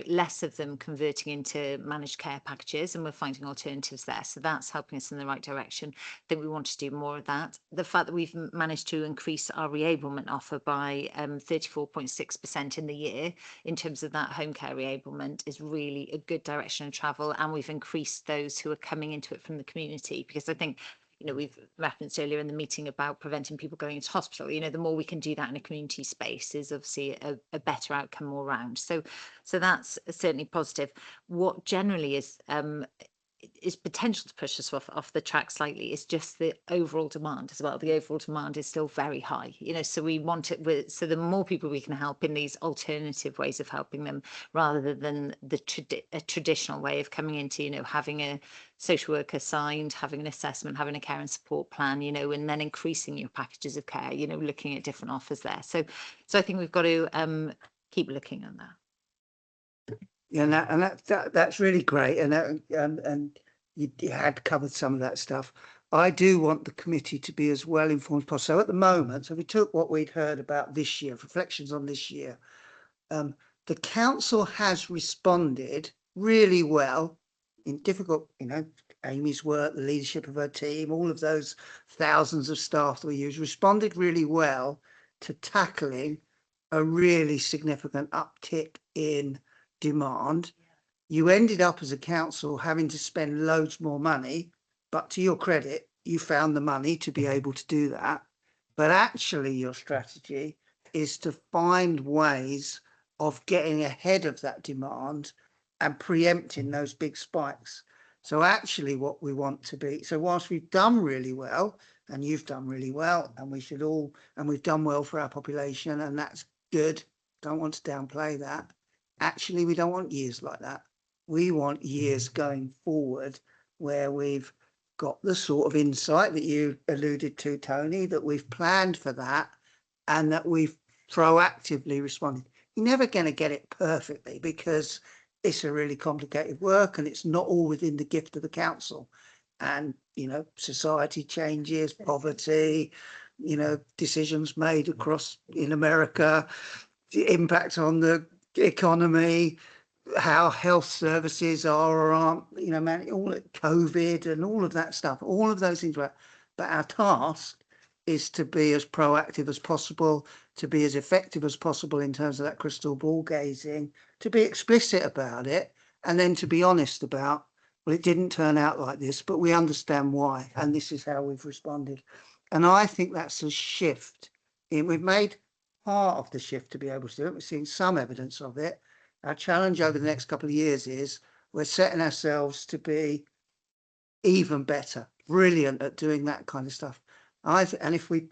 less of them converting into managed care packages, and we're finding alternatives there. So that's helping us in the right direction. I think we want to do more of that. The fact that we've managed to increase our reablement offer by 34.6% in the year in terms of that home care reablement is really a good direction of travel, and we've increased those who are coming into it from the community, because I think, you know, we've referenced earlier in the meeting about preventing people going into hospital. You know, the more we can do that in a community space is obviously a better outcome all round. So that's certainly positive. What generally is potential to push us off the track slightly is just the overall demand as well. The overall demand is still very high, you know, so we want it so the more people we can help in these alternative ways of helping them, rather than the traditional way of coming into, you know, having a social worker signed, having an assessment, having a care and support plan, you know, and then increasing your packages of care, you know, looking at different offers there. So I think we've got to keep looking at that. Yeah, and that's really great, and you had covered some of that stuff. I do want the committee to be as well informed as possible. So at the moment, so we took what we'd heard about this year, reflections on this year. The council has responded really well in difficult, you know, Amy's work, the leadership of her team, all of those thousands of staff that we use, responded really well to tackling a really significant uptick in demand. You ended up as a council having to spend loads more money, but to your credit, you found the money to be able to do that. But actually your strategy is to find ways of getting ahead of that demand and preempting those big spikes. So actually what we want to be, so whilst we've done really well, and you've done really well, and we should all, and we've done well for our population, and that's good. Don't want to downplay that. Actually, we don't want years like that. We want years going forward where we've got the sort of insight that you alluded to, Tony, that we've planned for that and that we've proactively responded. You're never going to get it perfectly because it's a really complicated work and it's not all within the gift of the council. And, you know, society changes, poverty, you know, decisions made across in America, the impact on the economy, how health services are or aren't, you know, man, all COVID and all of that stuff, all of those things. But our task is to be as proactive as possible, to be as effective as possible in terms of that crystal ball gazing, to be explicit about it, and then to be honest about, well, it didn't turn out like this, but we understand why, and this is how we've responded. And I think that's a shift. We've made part of the shift to be able to do it. We've seen some evidence of it. Our challenge over the next couple of years is we're setting ourselves to be even better, brilliant at doing that kind of stuff. And if we,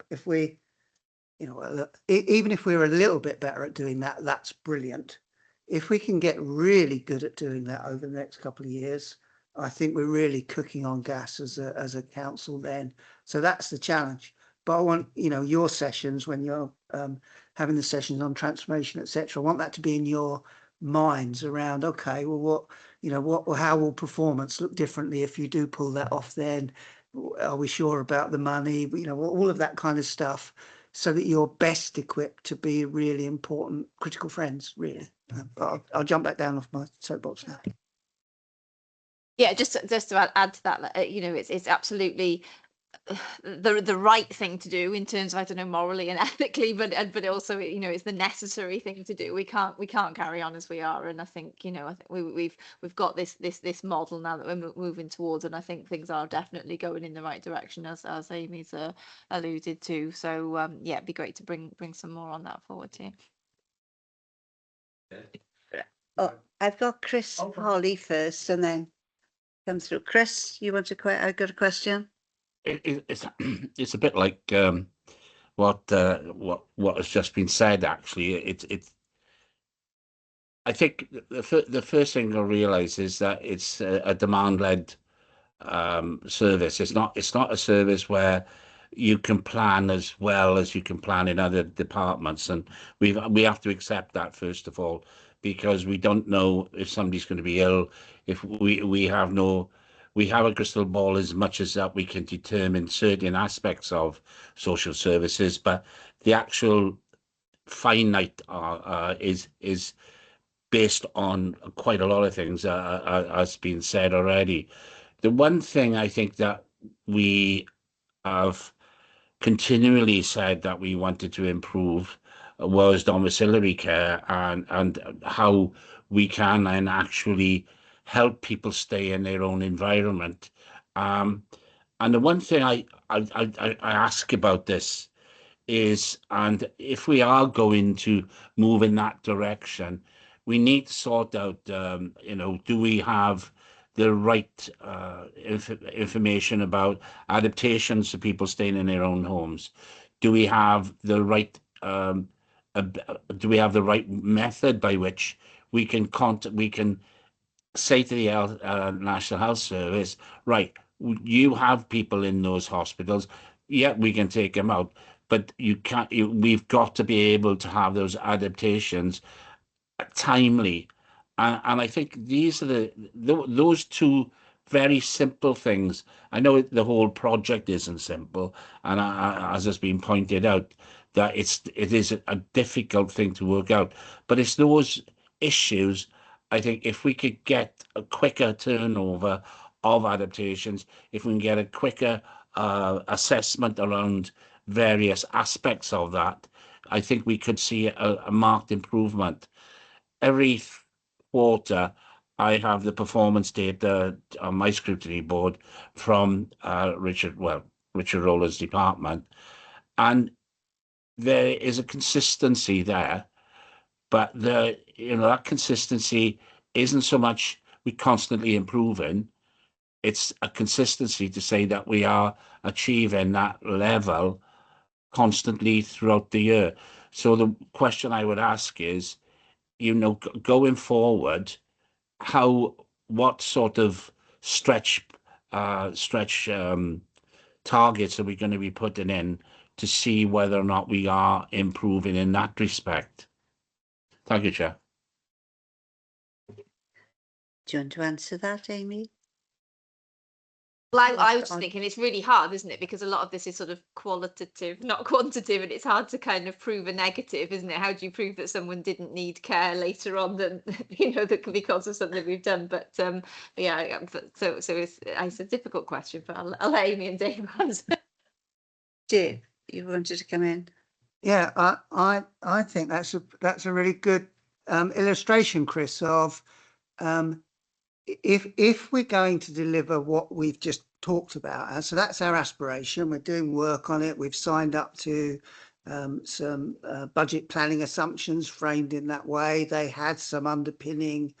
you know, even if we're a little bit better at doing that, that's brilliant. If we can get really good at doing that over the next couple of years, I think we're really cooking on gas as a council then. So that's the challenge. But I want, you know, your sessions when you're having the sessions on transformation, etc. I want that to be in your minds around, okay, well, what, you know, how will performance look differently if you do pull that off? Then are we sure about the money? You know, all of that kind of stuff, so that you're best equipped to be really important critical friends, really. I'll jump back down off my soapbox now. Yeah, just to add to that, you know, it's absolutely the right thing to do in terms of, I don't know, morally and ethically, but also, you know, it's the necessary thing to do. We can't carry on as we are, and I think, you know, I think we've got this model now that we're moving towards, and I think things are definitely going in the right direction, as Amy's alluded to. So yeah, it'd be great to bring some more on that forward too. Oh, I've got Chris Holly first, and then come through. Chris, you want to I got a question? It's a bit like what has just been said. Actually, I think the first thing to realise is that it's a demand-led service. It's not a service where you can plan as well as you can plan in other departments, and we have to accept that first of all, because we don't know if somebody's going to be ill. If we have a crystal ball as much as that we can determine certain aspects of social services, but the actual finite is based on quite a lot of things, as been said already. The one thing I think that we have continually said that we wanted to improve was domiciliary care, and how we can then actually help people stay in their own environment. And the one thing I ask about this is, and if we are going to move in that direction, we need to sort out, you know, do we have the right information about adaptations to people staying in their own homes? Do we have the right method by which we can say to the National Health Service, right, you have people in those hospitals, yeah, we can take them out, but you can't. We've got to be able to have those adaptations timely, and I think these are those two very simple things. I know the whole project isn't simple, and as has been pointed out, that it is a difficult thing to work out, but it's those issues. I think if we could get a quicker turnover of adaptations, if we can get a quicker assessment around various aspects of that, I think we could see a marked improvement. Every quarter, I have the performance data on my scrutiny board from Richard Roller's department, and there is a consistency there, but that consistency isn't so much we constantly improving. it's a consistency to say that we are achieving that level constantly throughout the year. So the question I would ask is, going forward, what sort of stretch targets are we going to be putting in to see whether or not we are improving in that respect? Thank you, Chair. Do you want to answer that, Amy? Well, I was just thinking it's really hard, isn't it? Because a lot of this is sort of qualitative, not quantitative, and it's hard to kind of prove a negative, isn't it? How do you prove that someone didn't need care later on than, that because of something we've done? But yeah, so it's a difficult question, but I'll let Amy and Dave answer. Dave, you wanted to come in? Yeah, I think that's a really good illustration, Chris, of if we're going to deliver what we've just talked about, and so that's our aspiration. We're doing work on it. We've signed up to some budget planning assumptions framed in that way. They had some underpinning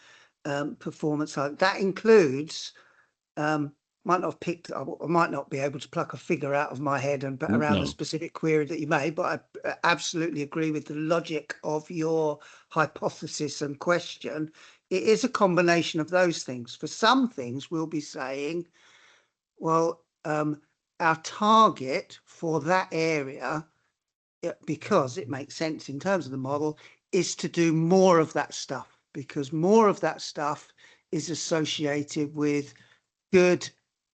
performance. That includes might not have picked, I might not be able to pluck a figure out of my head and around the specific query that you made, but I absolutely agree with the logic of your hypothesis and question. It is a combination of those things. For some things, we'll be saying, well, our target for that area, because it makes sense in terms of the model, is to do more of that stuff, because more of that stuff is associated with good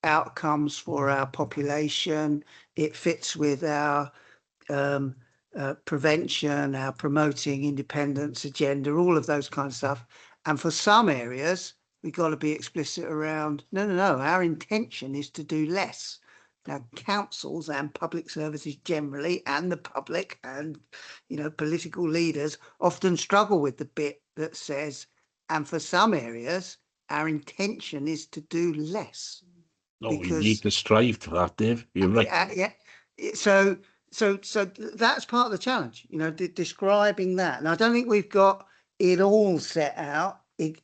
outcomes for our population. It fits with our prevention, our promoting independence agenda, all of those kind of stuff. And for some areas, we've got to be explicit around, no, our intention is to do less. Now, councils and public services generally, and the public and, political leaders often struggle with the bit that says, and for some areas, our intention is to do less. No, we need to strive to that, Dave. You're right. Yeah. So that's part of the challenge, describing that. And I don't think we've got it all set out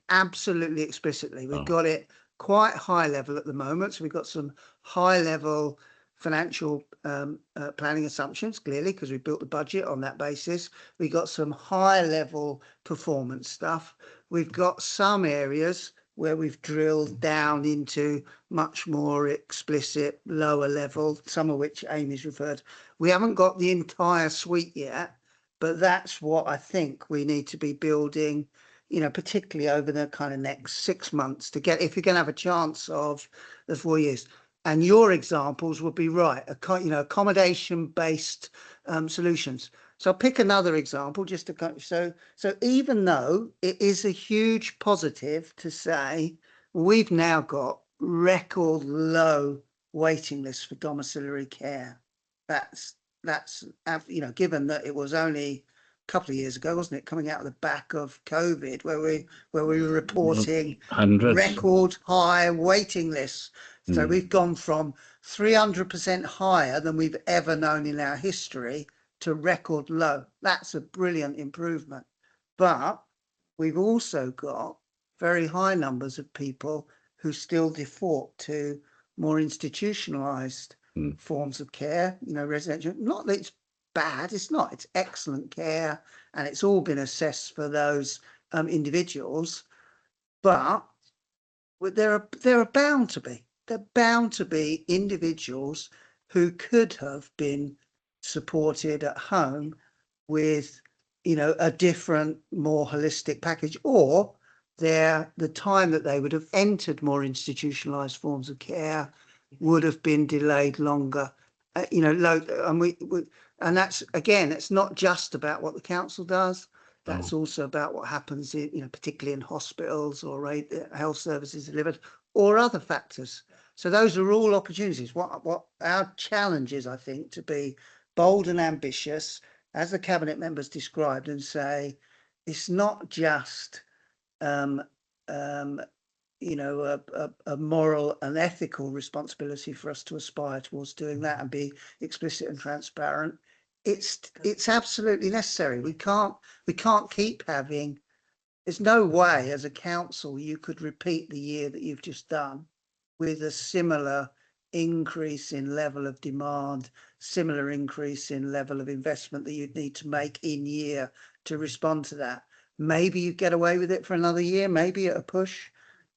absolutely explicitly. We've got it quite high level at the moment. So we've got some high level financial planning assumptions, clearly, because we built the budget on that basis. We've got some high level performance stuff. We've got some areas where we've drilled down into much more explicit, lower level, some of which Amy's referred. We haven't got the entire suite yet, but that's what I think we need to be building, particularly over the kind of next 6 months to get, if you're going to have a chance of the 4 years. And your examples would be right, accommodation-based solutions. So I'll pick another example just to so even though it is a huge positive to say we've now got record low waiting lists for domiciliary care. That's given that it was only a couple of years ago, wasn't it, coming out of the back of COVID, where we were reporting record high waiting lists. So we've gone from 300% higher than we've ever known in our history to record low. That's a brilliant improvement. But we've also got very high numbers of people who still default to more institutionalized forms of care, residential. Not that it's bad, it's not, it's excellent care, and it's all been assessed for those individuals. But there are bound to be individuals who could have been supported at home with a different, more holistic package, or the time that they would have entered more institutionalized forms of care would have been delayed longer. And that's, again, it's not just about what the council does. That's also about what happens in, particularly in hospitals or health services delivered, or other factors. So those are all opportunities. What our challenge is, I think, to be bold and ambitious, as the cabinet members described, and say it's not just a moral and ethical responsibility for us to aspire towards doing that and be explicit and transparent. It's absolutely necessary. We can't keep having. There's no way as a council you could repeat the year that you've just done with a similar increase in level of demand, similar increase in level of investment that you'd need to make in year to respond to that. Maybe you get away with it for another year, maybe at a push.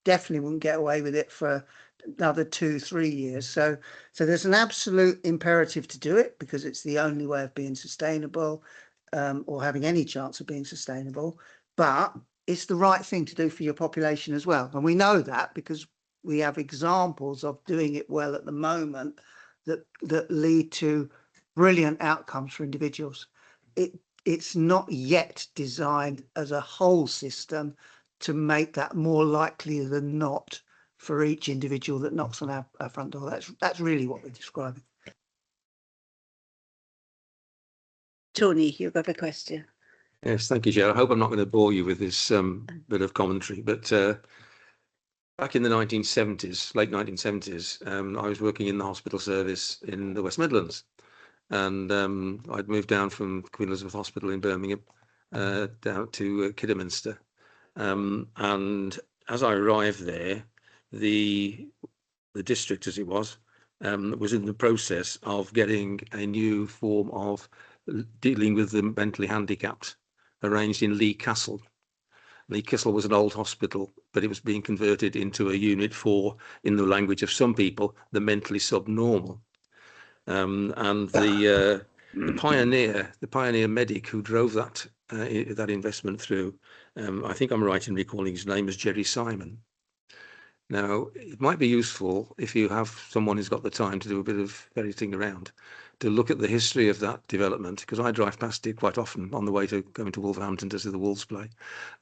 Definitely wouldn't get away with it for another 2-3 years. So there's an absolute imperative to do it because it's the only way of being sustainable, or having any chance of being sustainable. But it's the right thing to do for your population as well. And we know that because we have examples of doing it well at the moment that lead to brilliant outcomes for individuals. It's not yet designed as a whole system to make that more likely than not for each individual that knocks on our front door. That's really what we're describing. Tony, you've got a question. Yes, thank you, Chair. I hope I'm not going to bore you with this bit of commentary, but back in the 1970s, late 1970s, I was working in the hospital service in the West Midlands, and I'd moved down from Queen Elizabeth Hospital in Birmingham down to Kidderminster. And as I arrived there, the district, as it was in the process of getting a new form of dealing with the mentally handicapped, arranged in Lee Castle. Lee Castle was an old hospital, but it was being converted into a unit for, in the language of some people, the mentally subnormal. And the pioneer medic who drove that investment through, I think I'm right in recalling his name as Jerry Simon. Now, it might be useful if you have someone who's got the time to do a bit of ferreting around, to look at the history of that development, because I drive past it quite often on the way to going to Wolverhampton to see the Wolves play.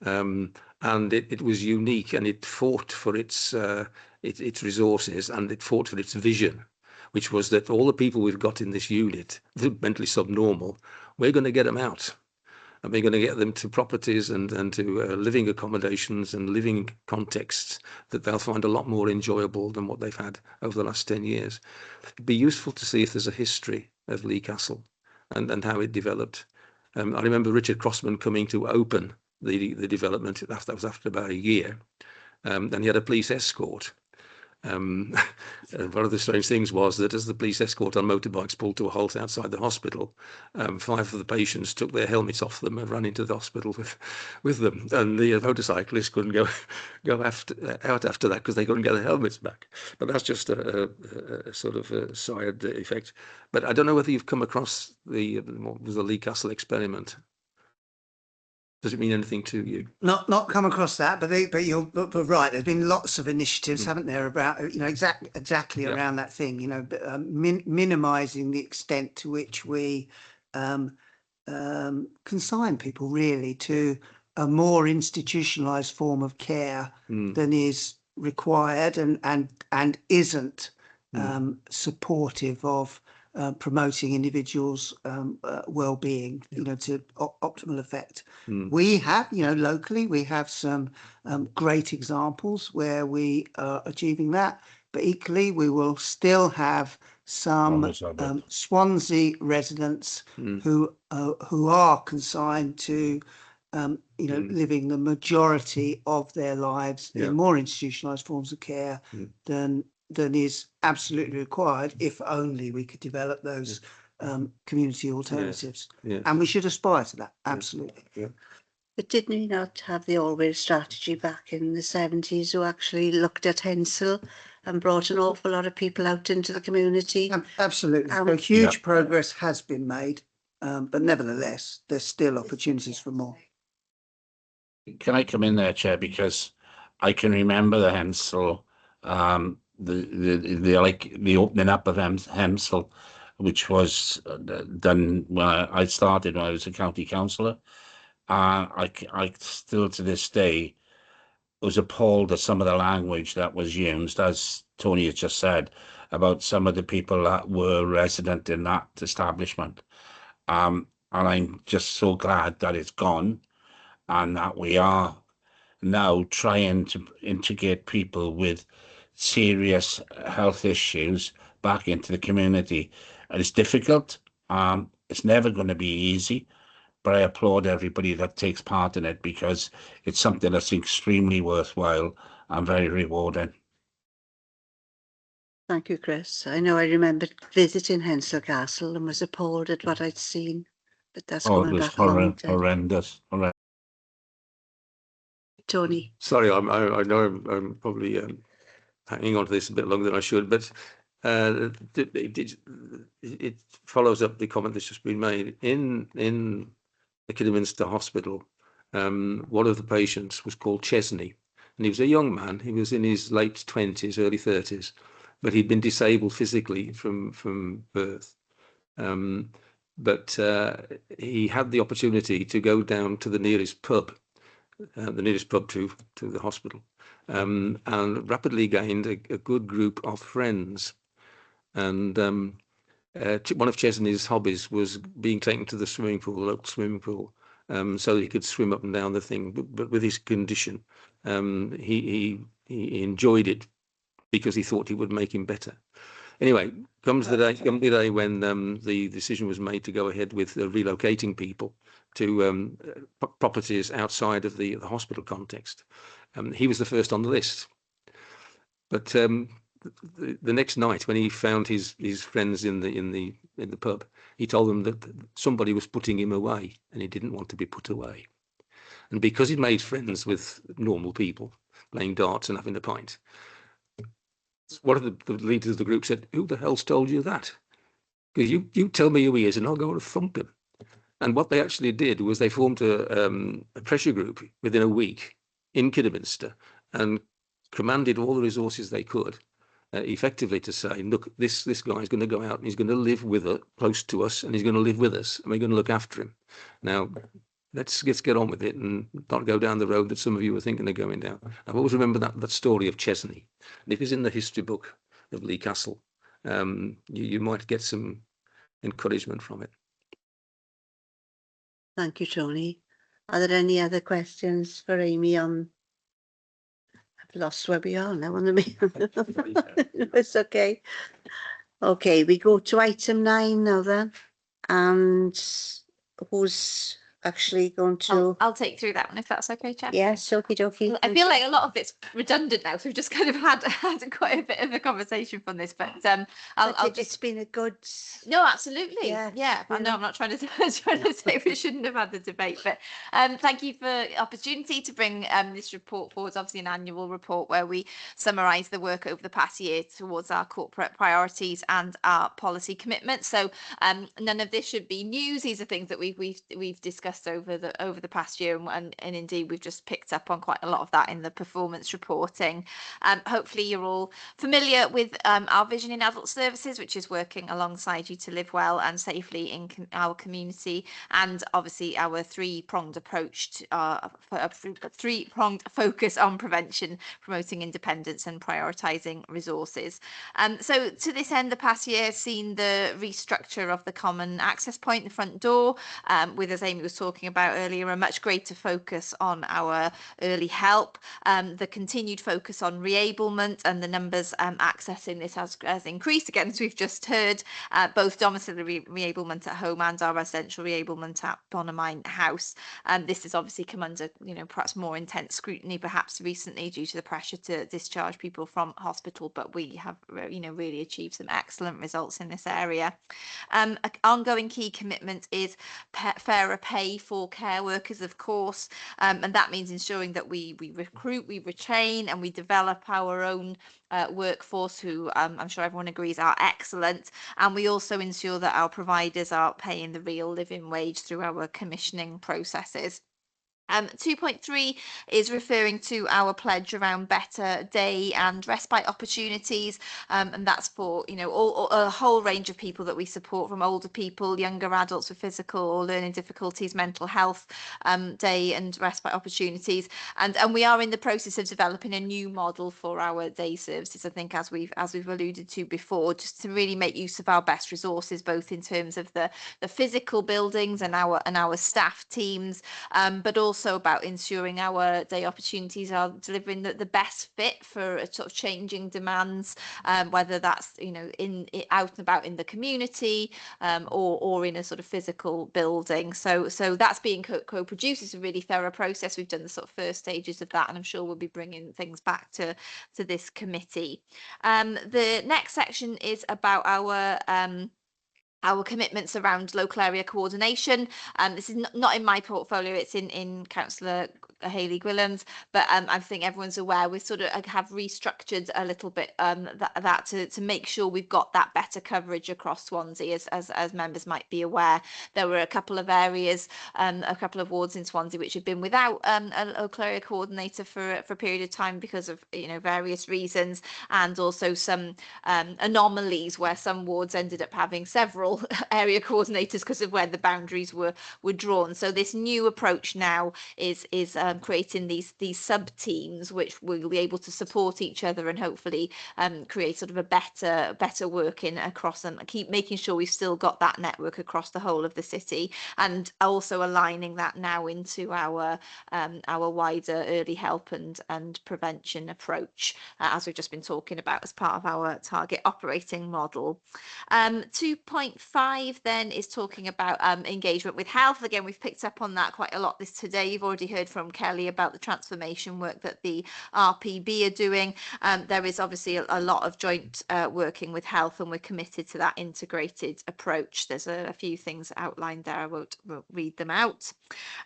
And it was unique, and it fought for its resources, and it fought for its vision, which was that all the people we've got in this unit, the mentally subnormal, we're going to get them out. And we're going to get them to properties and to living accommodations and living contexts that they'll find a lot more enjoyable than what they've had over the last 10 years. It'd be useful to see if there's a history of Lee Castle and how it developed. I remember Richard Crossman coming to open the development. That was after about a year. Then he had a police escort. One of the strange things was that as the police escort on motorbikes pulled to a halt outside the hospital, 5 of the patients took their helmets off them and ran into the hospital with them, and the motorcyclists couldn't go out after that because they couldn't get their helmets back. But that's just a sort of a side effect. But I don't know whether you've come across what was the Lee Castle experiment. Does it mean anything to you? Not come across that, but you're right. There's been lots of initiatives, haven't there, about exactly around that thing. Minimising the extent to which we consign people really to a more institutionalised form of care than is required and isn't supportive of promoting individuals' well-being, to optimal effect. We have, locally, we have some great examples where we are achieving that, but equally we will still have some Swansea residents who are consigned to living the majority of their lives in more institutionalised forms of care than is absolutely required, if only we could develop those community alternatives. And we should aspire to that, absolutely. But didn't we not have the Always strategy back in the 70s who actually looked at Hensel and brought an awful lot of people out into the community? Absolutely. So huge progress has been made, but nevertheless, there's still opportunities for more. Can I come in there, Chair? Because I can remember the Hensel, the opening up of Hensel, which was done when I started when I was a county councillor. I still to this day was appalled at some of the language that was used, as Tony has just said, about some of the people that were resident in that establishment. And I'm just so glad that it's gone and that we are now trying to integrate people with serious health issues back into the community. And it's difficult. It's never going to be easy, but I applaud everybody that takes part in it because it's something that's extremely worthwhile and very rewarding. Thank you, Chris. I know I remembered visiting Henslow Castle and was appalled at what I'd seen, but that's Oh, it going was back a long time. horrendous. Tony. Sorry, I know I'm probably hanging on to this a bit longer than I should, but it follows up the comment that's just been made. In the Kidderminster Hospital, one of the patients was called Chesney, and he was a young man. He was in his late 20s, early 30s, but he'd been disabled physically from birth. But he had the opportunity to go down to the nearest pub to the hospital, and rapidly gained a good group of friends. And one of Chesney's hobbies was being taken to the swimming pool, the local swimming pool, so that he could swim up and down the thing. But with his condition, he enjoyed it because he thought it would make him better. Anyway, comes the day when the decision was made to go ahead with relocating people to properties outside of the hospital context. He was the first on the list. But the next night, when he found his friends in the pub, he told them that somebody was putting him away, and he didn't want to be put away. And because he'd made friends with normal people, playing darts and having a pint, one of the leaders of the group said, "Who the hell's told you that? Because you tell me who he is and I'll go and thump him." And what they actually did was they formed a pressure group within a week in Kidderminster and commanded all the resources they could, effectively to say, look, this guy is going to go out and he's going to live with us, close to us, and he's going to live with us, and we're going to look after him. Now, let's get on with it and not go down the road that some of you were thinking of going down. I've always remembered that story of Chesney. And if it's in the history book of Lee Castle, you might get some encouragement from it. Thank you, Tony. Are there any other questions for Amy on? I've lost where we are now on the It's okay. Okay, we go to item 9 now then. And who's actually going to? I'll take through that one if that's okay, Chair. Yes, okie dokie. I feel like a lot of it's redundant now, so we've just kind of had quite a bit of a conversation from this, but I'll just. It's been a good. No, absolutely. Yeah, Yeah. I know I'm not trying to say we shouldn't have had the debate, but thank you for the opportunity to bring this report forward. Obviously, an annual report where we summarise the work over the past year towards our corporate priorities and our policy commitments. So none of this should be news. These are things that we've discussed over the past year, and indeed we've just picked up on quite a lot of that in the performance reporting. Hopefully you're all familiar with our vision in adult services, which is working alongside you to live well and safely in our community, and obviously our three-pronged approach to three-pronged focus on prevention, promoting independence and prioritising resources. So to this end, the past year has seen the restructure of the common access point, the front door, with, as Amy was talking about earlier, a much greater focus on our early help, the continued focus on reablement, and the numbers accessing this has increased again, as we've just heard, both domiciliary reablement at home and our residential reablement at Bonamine House. This has obviously come under, perhaps more intense scrutiny, perhaps recently due to the pressure to discharge people from hospital, but we have, really achieved some excellent results in this area. An ongoing key commitment is fairer pay for care workers, of course, and that means ensuring that we recruit, we retrain, and we develop our own workforce, who I'm sure everyone agrees are excellent, and we also ensure that our providers are paying the real living wage through our commissioning processes. 2.3 is referring to our pledge around better day and respite opportunities, and that's for a whole range of people that we support, from older people, younger adults with physical or learning difficulties, mental health day and respite opportunities, and we are in the process of developing a new model for our day services, I think, as we've alluded to before, just to really make use of our best resources, both in terms of the physical buildings and our staff teams, but also also about ensuring our day opportunities are delivering the best fit for sort of changing demands, whether that's, you know, out and about in the community, or in a sort of physical building. So that's being co-produced. It's a really thorough process. We've done the sort of first stages of that, and I'm sure we'll be bringing things back to this committee. The next section is about our commitments around local area coordination. This is not in my portfolio, it's in Councillor Hayley Gwillam's, but I think everyone's aware we sort of have restructured a little bit that to make sure we've got that better coverage across Swansea. As members might be aware, there were a couple of areas, a couple of wards in Swansea which had been without a local area coordinator for a period of time because of, you know, various reasons, and also some anomalies where some wards ended up having several area coordinators because of where the boundaries were drawn. So this new approach now is creating these sub teams which will be able to support each other and hopefully create sort of a better working across, and keep making sure we've still got that network across the whole of the city, and also aligning that now into our wider early help and prevention approach, as we've just been talking about as part of our target operating model. 2.5 then is talking about engagement with health. Again, we've picked up on that quite a lot today. You've already heard from Kelly about the transformation work that the RPB are doing. There is obviously a lot of joint working with health, and we're committed to that integrated approach. There's a few things outlined there. I won't read them out.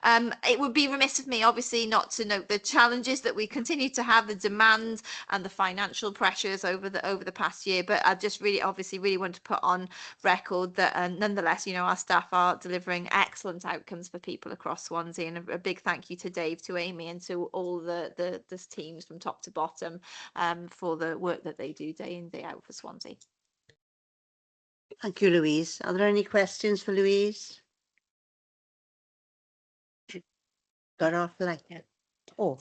It would be remiss of me, obviously, not to note the challenges that we continue to have, the demand and the financial pressures over the past year. But I just really want to put on record that nonetheless, you know, our staff are delivering excellent outcomes for people across Swansea, and a big thank you to Dave, to Amy, and to all the teams from top to bottom for the work that they do day in, day out for Swansea. Thank you, Louise. Are there any questions for Louise? Got off the line. Oh,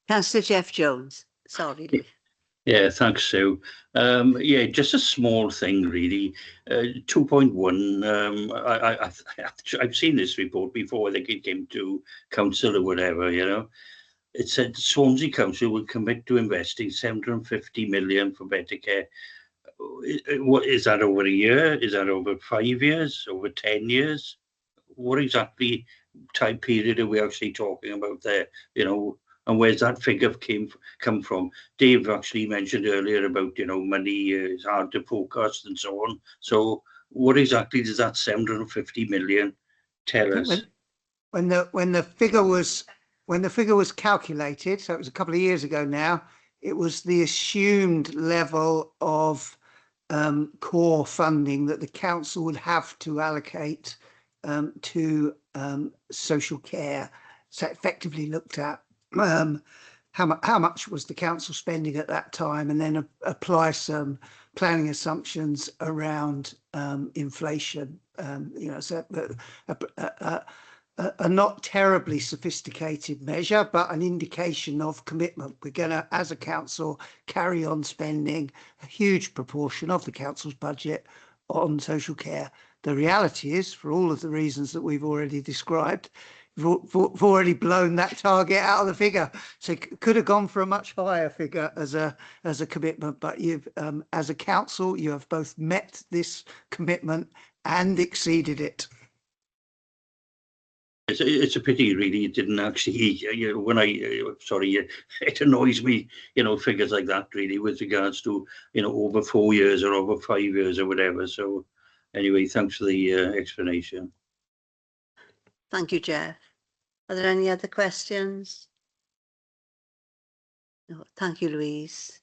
Councillor Jeff Jones. Sorry, Louise. Yeah, thanks, Sue. Yeah, just a small thing, really. 2.1. I've seen this report before. I think it came to council or whatever. You know, it said Swansea Council will commit to investing 750 million for better care. What is that, over a year? Is that over 5 years? Over 10 years? What exactly time period are we actually talking about there? You know, and where's that figure come from? Dave actually mentioned earlier about, you know, money is hard to forecast and so on. So what exactly does that 750 million tell us? When the figure was calculated, so it was a couple of years ago now, it was the assumed level of core funding that the council would have to allocate to social care. So effectively looked at how much was the council spending at that time, and then apply some planning assumptions around inflation. You know, so a not terribly sophisticated measure, but an indication of commitment. We're going to, as a council, carry on spending a huge proportion of the council's budget on social care. The reality is, for all of the reasons that we've already described, we've already blown that target out of the figure. So it could have gone for a much higher figure as a commitment, but you've, as a council, you have both met this commitment and exceeded it. It's a pity, really. It didn't actually, you know, when it annoys me, you know, figures like that, really, with regards to, you know, over 4 years or over 5 years or whatever. So anyway, thanks for the explanation. Thank you, Jeff. Are there any other questions? No, thank you, Louise.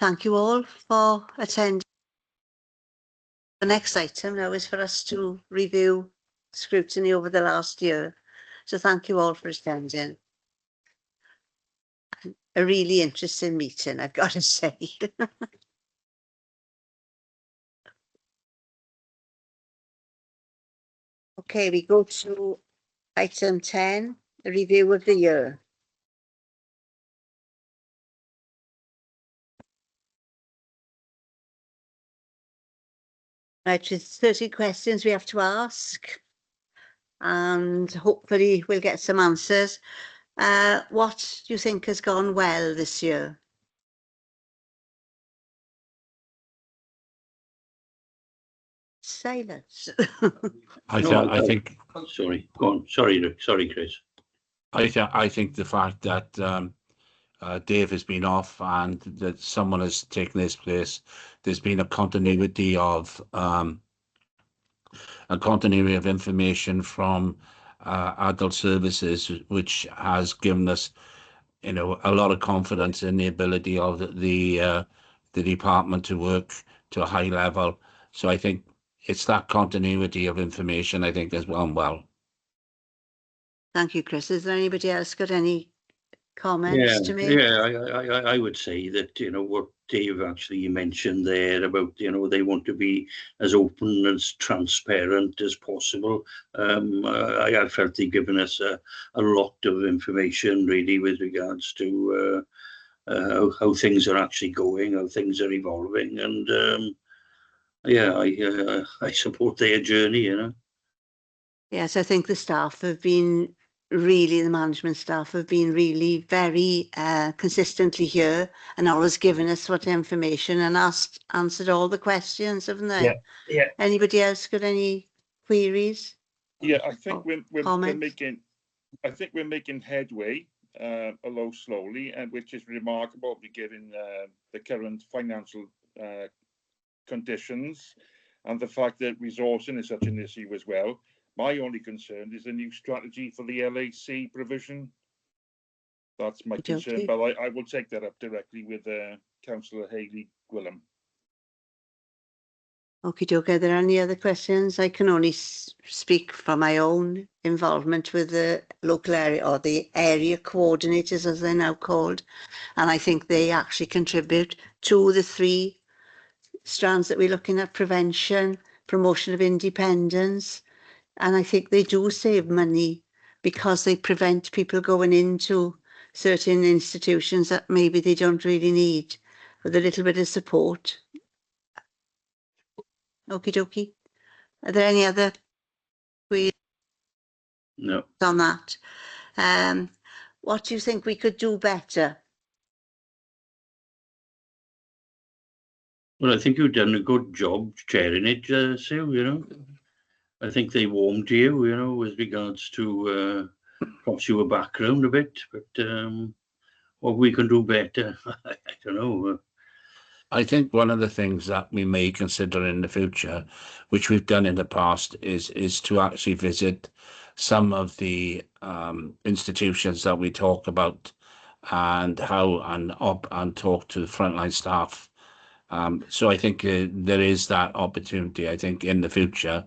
Thank you all for attending. The next item now is for us to review scrutiny over the last year. So thank you all for attending. A really interesting meeting, I've got to say. Okay, we go to item 10, the review of the year. Right, with 30 questions we have to ask. and hopefully we'll get some answers. What do you think has gone well this year? Silence. No, I think sorry, go on. Sorry, Chris. I think the fact that Dave has been off and that someone has taken his place, there's been a continuity of information from adult services, which has given us, you know, a lot of confidence in the ability of the department to work to a high level. So I think it's that continuity of information, I think, has gone well. Thank you, Chris. Is there anybody else got any Yeah, comments to make? I would say that, you know, what Dave actually mentioned there about, you know, they want to be as open, as transparent as possible. I felt they've given us a lot of information really with regards to how things are actually going, how things are evolving, and yeah, I support their journey, you know. Yes, I think the staff have been the management staff have been really very consistently here and always given us what information and answered all the questions, haven't they? Yeah. Anybody else got any queries? Yeah, I think we're comments? making headway, although slowly, and which is remarkable given the current financial conditions and the fact that resourcing is such an issue as well. My only concern is the new strategy for the LAC provision. That's my concern, but I will take that up directly with Councillor Hayley Gwilym. Okie doke. Are there any other questions? I can only speak for my own involvement with the local area or the area coordinators, as they're now called. And I think they actually contribute to the 3 strands that we're looking at: prevention, promotion of independence. And I think they do save money because they prevent people going into certain institutions that maybe they don't really need, with a little bit of support. Okie dokie. Are there any other queries? No. On that? What do you think we could do better? Well, I think you've done a good job chairing it, Sue, you know. I think they warmed you, you know, with regards to perhaps your background a bit, but what we can do better, I don't know. I think one of the things that we may consider in the future, which we've done in the past, is to actually visit some of the institutions that we talk about and and talk to the frontline staff. So I think there is that opportunity, I think, in the future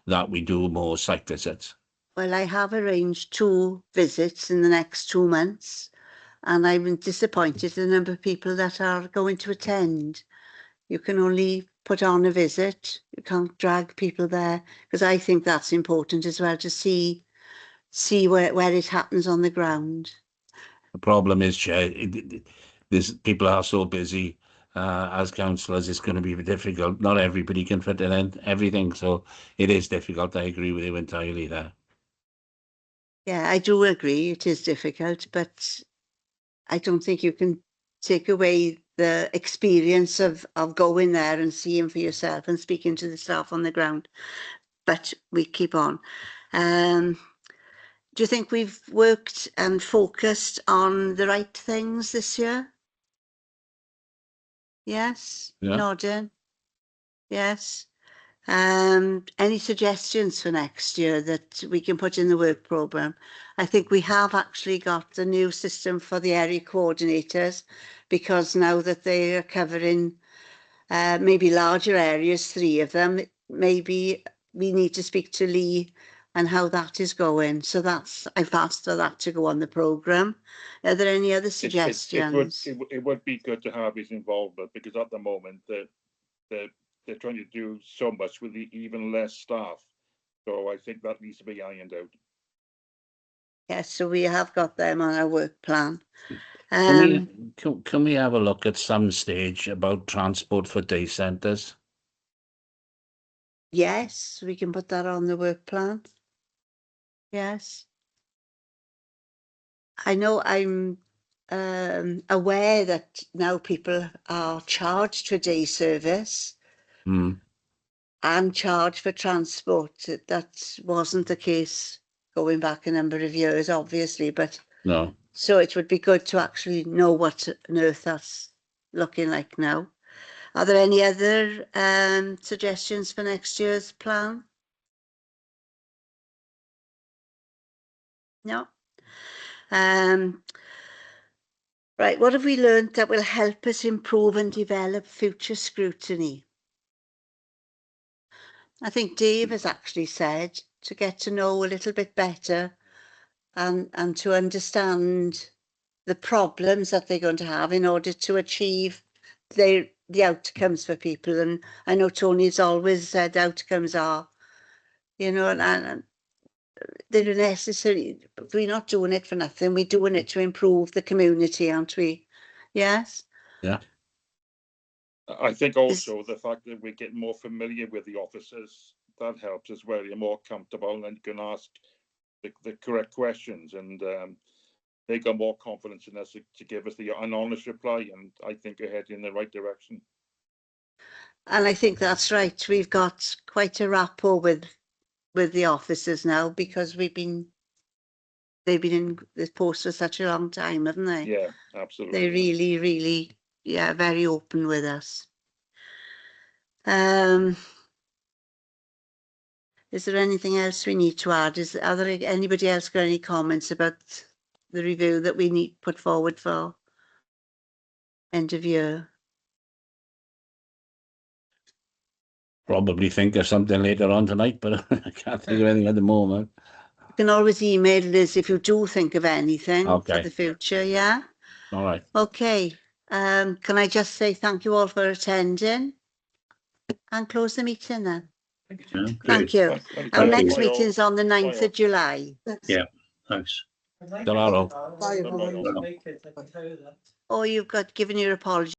that we do more site visits. Well, I have arranged 2 visits in the next 2 months, and I'm disappointed at the number of people that are going to attend. You can only put on a visit. You can't drag people there, because I think that's important as well, to see where it happens on the ground. The problem is, Chair, people are so busy as councillors, it's going to be difficult. Not everybody can fit in everything, so it is difficult. I agree with you entirely there. Yeah, I do agree it is difficult, but I don't think you can take away the experience of going there and seeing for yourself and speaking to the staff on the ground. But we keep on. Do you think we've worked and focused on the right things this year? Yes? Yeah. Nodding? Yes. Any suggestions for next year that we can put in the work programme? I think we have actually got the new system for the area coordinators, because now that they are covering maybe larger areas, 3 of them, maybe we need to speak to Lee and how that is going. So I've asked for that to go on the programme. Are there any other suggestions? It would be good to have his involvement, because at the moment they're trying to do so much with even less staff. So I think that needs to be ironed out. Yes, so we have got them on our work plan. Can we have a look at some stage about transport for day centres? Yes, we can put that on the work plan. Yes. I know I'm aware that now people are charged for day service Mm, and charged for transport. That wasn't the case going back a number of years, obviously, but no. so it would be good to actually know what on earth that's looking like now. Are there any other suggestions for next year's plan? No. Right, what have we learned that will help us improve and develop future scrutiny? I think Dave has actually said to get to know a little bit better and to understand the problems that they're going to have in order to achieve the outcomes for people. And I know Tony's always said outcomes are, you know, and they're necessary. We're not doing it for nothing. We're doing it to improve the community, aren't we? Yes? Yeah. I think also the fact that we're getting more familiar with the officers, that helps as well. You're more comfortable and you can ask the correct questions, and they got more confidence in us to give us an honest reply, and I think we're heading in the right direction. And I think that's right. We've got quite a rapport with the officers now because they've been in this post for such a long time, haven't they? Yeah, absolutely. They're really, really, yeah, very open with us. Is there anything else we need to add? Are there anybody else got any comments about the review that we need put forward for end of year? Probably think of something later on tonight, but I can't think of anything at the moment. You can always email Liz if you do think of anything for Okay. the future, yeah? All right. Okay. Can I just say thank you all for attending and close the meeting then? Yeah, Thank great. you. Thank Our you. next Bye all. meeting is on the 9th Bye of July. Yeah, thanks. I'd like Delaro. to- Bye, everyone. to make it, I can tell you that. Oh, you've got given your apology.